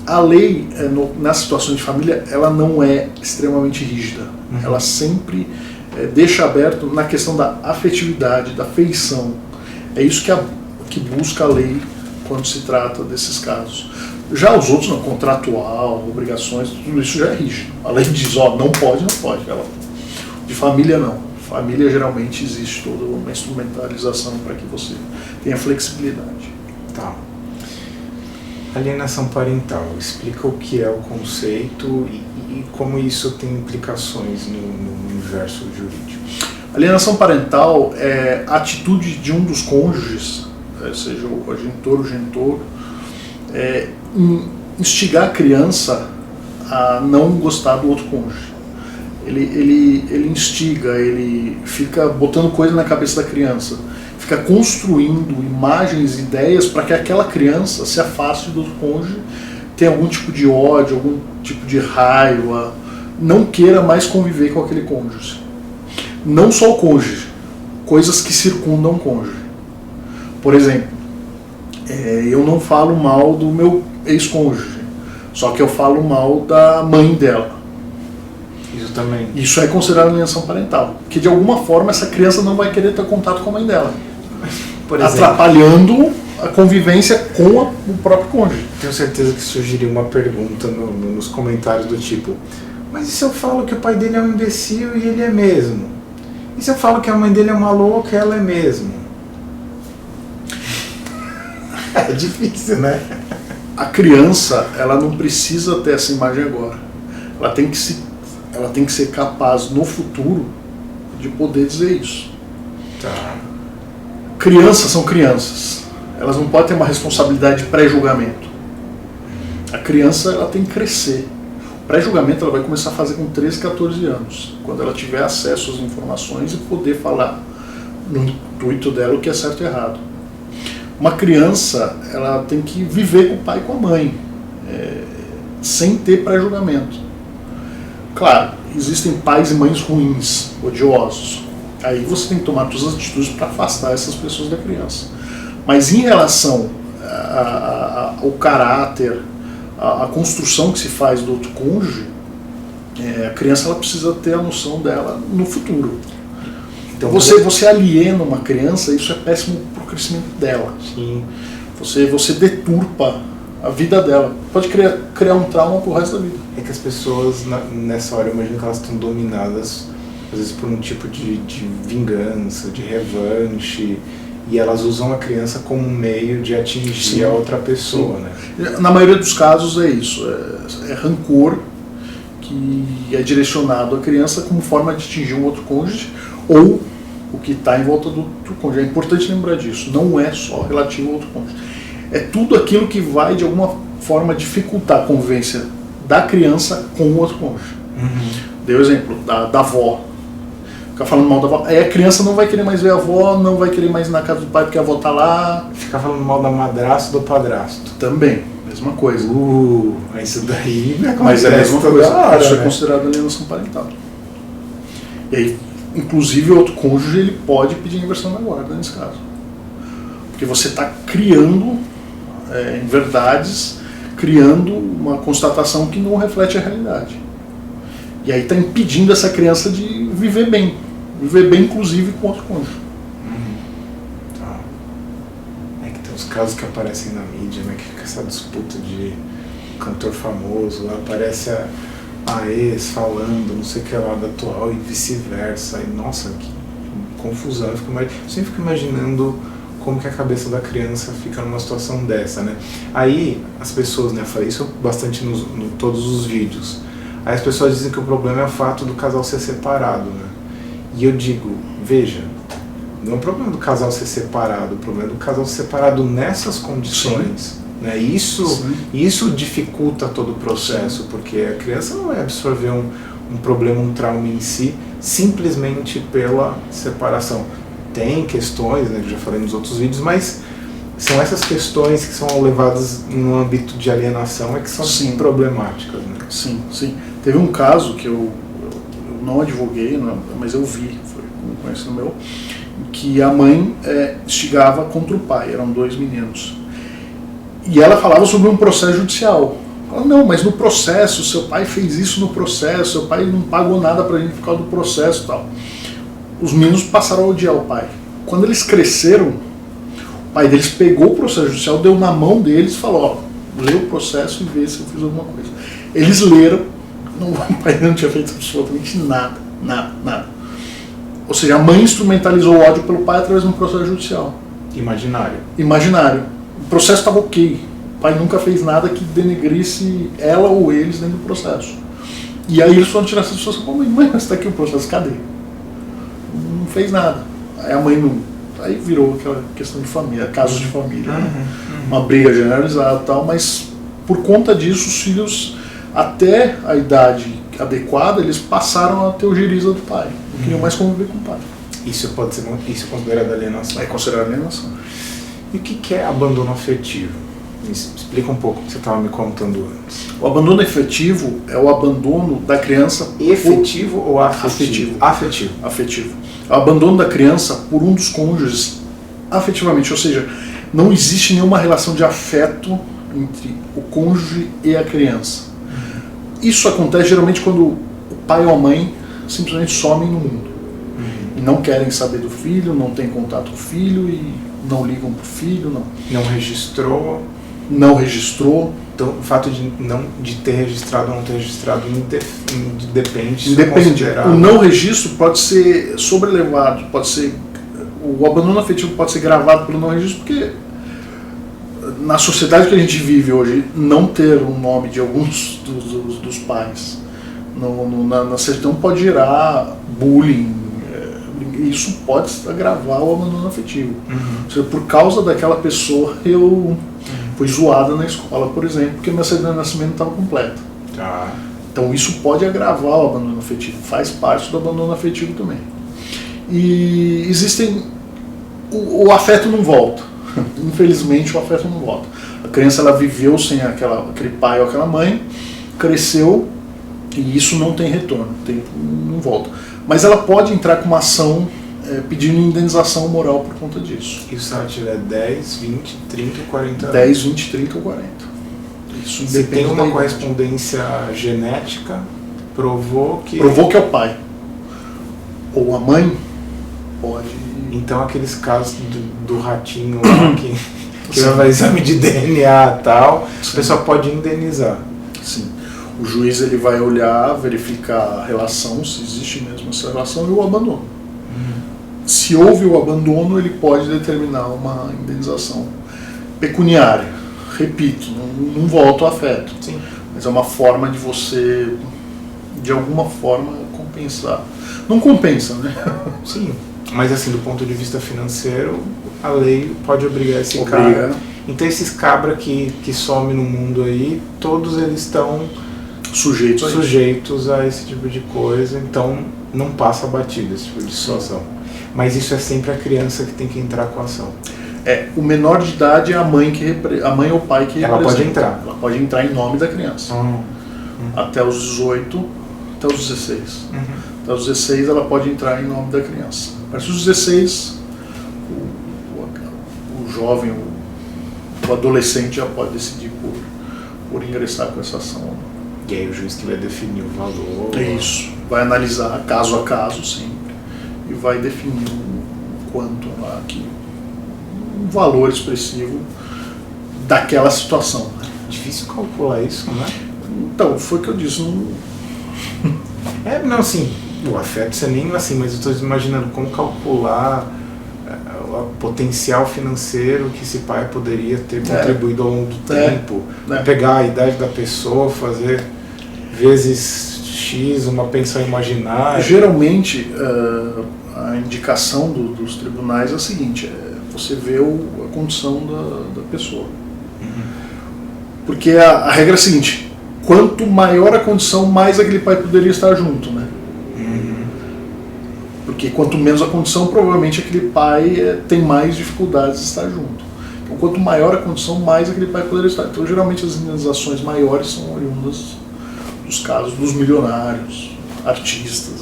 A lei, na situação de família, ela não é extremamente rígida. Ela sempre... deixa aberto na questão da afetividade, da afeição. É isso que busca a lei quando se trata desses casos. Já os outros, não, contratual, obrigações, tudo isso já é rígido. A lei diz, ó, não pode, não pode. De família, não. Família, geralmente, existe toda uma instrumentalização para que você tenha flexibilidade. Tá. Alienação parental. Explica o que é o conceito e como isso tem implicações no universo jurídico. Alienação parental é a atitude de um dos cônjuges, seja o progenitor ou o genitor, instigar a criança a não gostar do outro cônjuge. Ele instiga, ele fica botando coisa na cabeça da criança, fica construindo imagens, ideias para que aquela criança se afaste do outro cônjuge, tenha algum tipo de ódio, algum tipo de raiva, não queira mais conviver com aquele cônjuge. Não só o cônjuge, coisas que circundam o cônjuge. Por exemplo, eu não falo mal do meu ex-cônjuge, só que eu falo mal da mãe dela. Isso também. Isso é considerado alienação parental, porque de alguma forma essa criança não vai querer ter contato com a mãe dela, por exemplo, atrapalhando a convivência com o próprio cônjuge. Tenho certeza que surgiria uma pergunta nos comentários do tipo: mas e se eu falo que o pai dele é um imbecil e ele é mesmo? E se eu falo que a mãe dele é uma louca e ela é mesmo? É difícil, né? A criança, ela não precisa ter essa imagem agora. Ela tem que ser capaz no futuro de poder dizer isso. Tá. Crianças são crianças. Elas não podem ter uma responsabilidade de pré-julgamento. A criança, ela tem que crescer. O pré-julgamento ela vai começar a fazer com 13, 14 anos, quando ela tiver acesso às informações e poder falar no intuito dela o que é certo e errado. Uma criança, ela tem que viver com o pai e com a mãe, sem ter pré-julgamento. Claro, existem pais e mães ruins, odiosos. Aí você tem que tomar todas as atitudes para afastar essas pessoas da criança. Mas em relação ao caráter, a construção que se faz do outro cônjuge, a criança ela precisa ter a noção dela no futuro. Então você aliena uma criança, isso é péssimo para o crescimento dela. Sim. Você deturpa a vida dela. Pode criar um trauma pro resto da vida. É que as pessoas, nessa hora, eu imagino que elas estão dominadas, às vezes, por um tipo de vingança, de revanche, e elas usam a criança como um meio de atingir Sim. a outra pessoa, né? Na maioria dos casos é isso, é rancor que é direcionado à criança como forma de atingir um outro cônjuge ou o que está em volta do outro cônjuge. É importante lembrar disso, não é só relativo ao outro cônjuge. É tudo aquilo que vai, de alguma forma, dificultar a convivência da criança com o outro cônjuge. Dei o exemplo da avó. Ficar falando mal da avó. Aí a criança não vai querer mais ver a avó, não vai querer mais ir na casa do pai porque a avó tá lá. Ficar falando mal da madrasta do padrasto. Também, mesma coisa. Isso daí mas é a mesma coisa. Hora, isso né? é considerado alienação parental. E aí, inclusive, o outro cônjuge ele pode pedir inversão da guarda nesse caso. Porque você está criando verdades, criando uma constatação que não reflete a realidade. E aí está impedindo essa criança de viver bem inclusive com outro cônjuge. Tá. É que tem uns casos que aparecem na mídia, né, que fica essa disputa de cantor famoso, lá aparece a ex falando não sei o que lá da atual e vice-versa, e nossa, que confusão. Eu sempre fico imaginando como que a cabeça da criança fica numa situação dessa, né? Aí as pessoas, né, eu falei isso bastante em todos os vídeos, aí as pessoas dizem que o problema é o fato do casal ser separado, né? E eu digo, veja, não é o problema do casal ser separado, o problema é do casal ser separado nessas condições. Né? Isso dificulta todo o processo, porque a criança não vai absorver um problema, um trauma em si, simplesmente pela separação. Tem questões, né, que eu já falei nos outros vídeos, mas são essas questões que são levadas no âmbito de alienação que são problemáticas. Né? Sim, sim. Teve um caso que eu não advoguei, mas eu vi, foi um conhecido meu, que a mãe instigava contra o pai, eram 2 meninos. E ela falava sobre um processo judicial. Ela, não, mas no processo, seu pai fez isso no processo, seu pai não pagou nada pra gente por causa do processo e tal. Os meninos passaram a odiar o pai. Quando eles cresceram, o pai deles pegou o processo judicial, deu na mão deles e falou, ó, ler o processo e ver se eu fiz alguma coisa. Eles leram, o pai não tinha feito absolutamente nada. Ou seja, a mãe instrumentalizou o ódio pelo pai através de um processo judicial. Imaginário. O processo estava ok. O pai nunca fez nada que denegrisse ela ou eles dentro do processo. E aí eles foram tirar essa situação com a mãe. Mãe, mas está aqui o processo, cadê? Não fez nada. Aí a mãe não... Aí virou aquela questão de família, casos de família. Né? Uma briga generalizada e tal, mas por conta disso os filhos, até a idade adequada, eles passaram a ter o geriza do pai. Não queriam mais conviver com o pai. Isso é considerado alienação? É considerado alienação. E o que é abandono afetivo? Me explica um pouco o que você estava me contando antes. O abandono efetivo é o abandono da criança... Efetivo ou afetivo? Afetivo. É o abandono da criança por um dos cônjuges afetivamente, ou seja, não existe nenhuma relação de afeto entre o cônjuge e a criança. Isso acontece geralmente quando o pai ou a mãe simplesmente somem no mundo. E não querem saber do filho, não têm contato com o filho e não ligam pro filho, não. Não registrou. Então, o fato de ter registrado ou não ter registrado depende. Independe. O não registro pode ser sobrelevado, o abandono afetivo pode ser gravado pelo não registro, porque na sociedade que a gente vive hoje, não ter o nome de alguns dos pais na certidão pode gerar bullying. Isso pode agravar o abandono afetivo. Ou seja, por causa daquela pessoa eu fui zoada na escola, por exemplo, porque minha certidão de nascimento não estava completa. Então isso pode agravar o abandono afetivo, faz parte do abandono afetivo também. E existem... O afeto não volta. Infelizmente o afeto não volta. A criança ela viveu sem aquele pai ou aquela mãe, cresceu e isso não tem retorno, não volta. Mas ela pode entrar com uma ação pedindo indenização moral por conta disso. Isso se ela tiver 10, 20, 30 ou 40 anos? 10, 20, 30 ou 40. Isso se tem uma correspondência genética, provou que é o pai. Ou a mãe pode... Então aqueles casos do ratinho lá que vai exame de DNA e tal, a pessoa pode indenizar. Sim. O juiz ele vai olhar, verificar a relação, se existe mesmo essa relação, e o abandono. Se houve o abandono, ele pode determinar uma indenização pecuniária. Repito, não volta ao afeto. Sim. Mas é uma forma de você, de alguma forma, compensar. Não compensa, né? Sim, mas assim, do ponto de vista financeiro, a lei pode obrigar esse cara. Então esses cabra que somem no mundo aí, todos eles estão sujeitos a esse tipo de coisa, então não passa batido esse tipo de situação. Mas isso é sempre a criança que tem que entrar com a ação. O menor de idade é a mãe ou o pai que ela pode entrar. Ela pode entrar em nome da criança. Até os 18, até os 16. Até os 16 ela pode entrar em nome da criança. A partir dos 16, o jovem, o adolescente já pode decidir por ingressar com essa ação. E aí o juiz que vai definir o valor. Isso. Vai analisar caso a caso sempre. E vai definir o quanto aqui, um valor expressivo daquela situação. Difícil calcular isso, não é? Então, foi o que eu disse. Não, assim, o afeto você nem assim, mas eu estou imaginando como calcular o potencial financeiro que esse pai poderia ter contribuído ao longo do tempo. Pegar a idade da pessoa, fazer vezes X, uma pensão imaginária. Geralmente, a indicação dos tribunais é a seguinte, você vê a condição da pessoa. Porque a regra é a seguinte, quanto maior a condição, mais aquele pai poderia estar junto, né? Porque quanto menos a condição, provavelmente aquele pai tem mais dificuldades de estar junto. Então, quanto maior a condição, mais aquele pai poderia estar. Então, geralmente as indenizações maiores são oriundas dos casos dos milionários, artistas.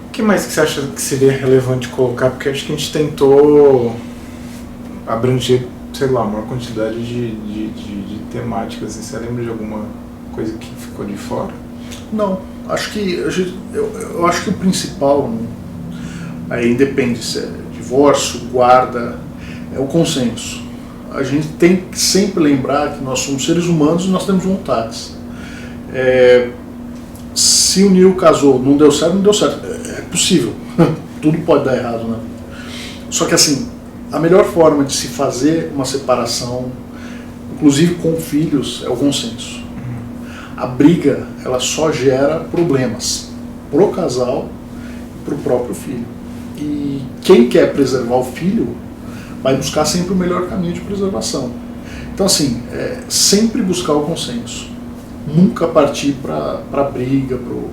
O que mais que você acha que seria relevante colocar? Porque acho que a gente tentou abranger, sei lá, uma quantidade de temáticas. Você lembra de alguma coisa que ficou de fora? Não. Acho que eu acho que o principal, aí independe se é divórcio, guarda, é o consenso. a gente tem que sempre lembrar que nós somos seres humanos e nós temos vontades. Se o Neil casou, não deu certo, não deu certo. É possível. Tudo pode dar errado, né? Só que assim, a melhor forma de se fazer uma separação, inclusive com filhos, é o consenso. A briga, ela só gera problemas pro casal e pro próprio filho. E quem quer preservar o filho vai buscar sempre o melhor caminho de preservação. Então assim, sempre buscar o consenso. Nunca partir para briga, para o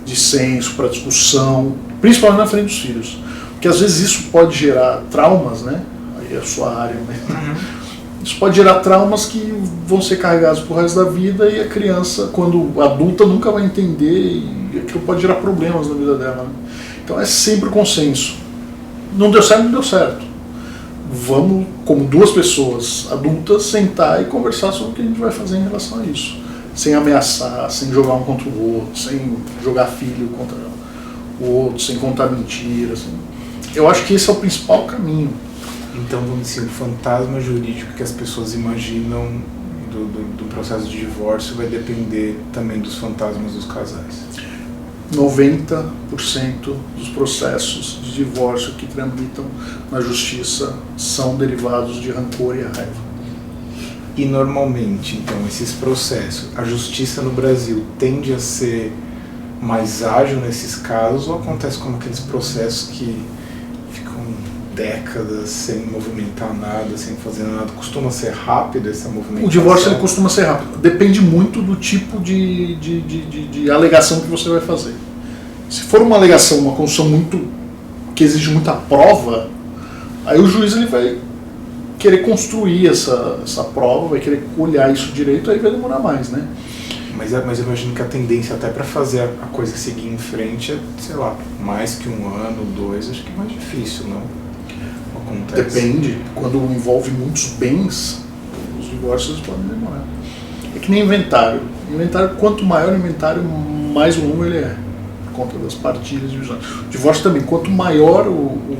dissenso, para discussão, principalmente na frente dos filhos. Porque às vezes isso pode gerar traumas, né? Aí é a sua área, né? Isso pode gerar traumas que vão ser carregados pro resto da vida, e a criança, quando adulta, nunca vai entender, e aquilo pode gerar problemas na vida dela, né? Então é sempre consenso. Não deu certo, não deu certo. Vamos, como duas pessoas adultas, sentar e conversar sobre o que a gente vai fazer em relação a isso. Sem ameaçar, sem jogar um contra o outro, sem jogar filho contra o outro, sem contar mentiras. Assim. Eu acho que esse é o principal caminho. Então, vamos dizer, o fantasma jurídico que as pessoas imaginam do processo de divórcio vai depender também dos fantasmas dos casais. 90% dos processos de divórcio que tramitam na justiça são derivados de rancor e raiva. E normalmente, então, esses processos, a justiça no Brasil tende a ser mais ágil nesses casos, ou acontece como aqueles processos que ficam décadas sem movimentar nada, sem fazer nada? Costuma ser rápido essa movimentação? O divórcio ele costuma ser rápido. Depende muito do tipo de alegação que você vai fazer. Se for uma alegação, uma construção que exige muita prova, aí o juiz ele vai querer construir essa prova, vai querer olhar isso direito, aí vai demorar mais, né? Mas eu imagino que a tendência até para fazer a coisa seguir em frente é, sei lá, mais que 1 ano, 2, acho que é mais difícil, não? Acontece. Depende. Quando envolve muitos bens, os divórcios podem demorar. É que nem inventário. Inventário, quanto maior o inventário, mais longo ele é, por conta das partilhas e divisões. O divórcio também, quanto maior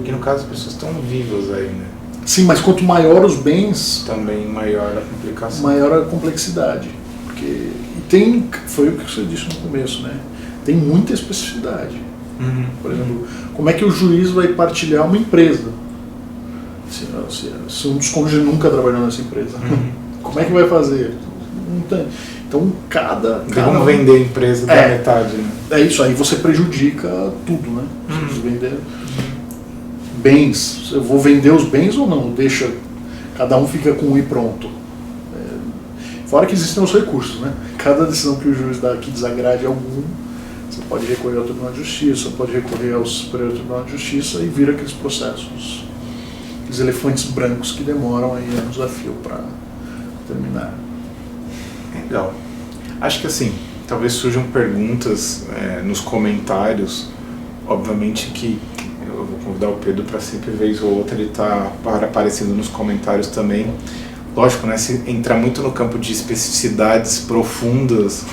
Porque no caso as pessoas estão vivas aí, né? Sim, mas quanto maior os bens, também maior a complicação. Maior a complexidade. Porque foi o que você disse no começo, né? Tem muita especificidade. Por exemplo, como é que o juiz vai partilhar uma empresa? Se um dos cônjuges nunca trabalhou nessa empresa. Como é que vai fazer? Não tem. Então, Vamos vender a empresa da metade, né? É isso, aí você prejudica tudo, né? Se vender bens, eu vou vender os bens ou não? Deixa, cada um fica com um e pronto. Fora que existem os recursos, né? Cada decisão que o juiz dá que desagrade algum, você pode recorrer ao Tribunal de Justiça, pode recorrer ao Superior Tribunal de Justiça e vira aqueles processos, aqueles elefantes brancos que demoram aí anos a fio para terminar. Legal. Acho que assim, talvez surjam perguntas nos comentários. Obviamente que eu vou convidar o Pedro para sempre, vez ou outra, ele está aparecendo nos comentários também. Lógico, né, se entrar muito no campo de especificidades profundas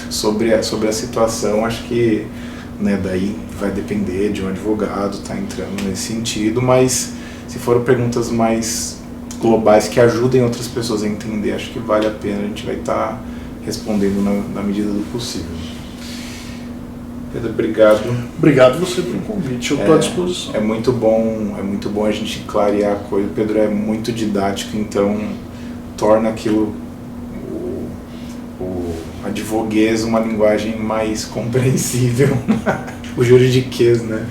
sobre a situação, acho que, né, daí vai depender de um advogado estar entrando nesse sentido, mas se forem perguntas mais globais que ajudem outras pessoas a entender, acho que vale a pena, a gente vai estar respondendo na medida do possível. Pedro, obrigado. Obrigado você pelo convite, eu estou à disposição. É muito bom a gente clarear a coisa. O Pedro é muito didático, então torna aquilo, o advoguês, uma linguagem mais compreensível, o juridiquês, né?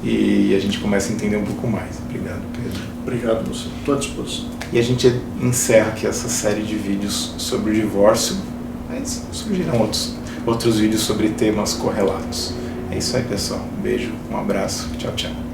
E a gente começa a entender um pouco mais. Obrigado, Pedro. Obrigado você, estou à disposição. E a gente encerra aqui essa série de vídeos sobre o divórcio, mas surgirão outros vídeos sobre temas correlatos. É isso aí, pessoal. Um beijo, um abraço, tchau, tchau.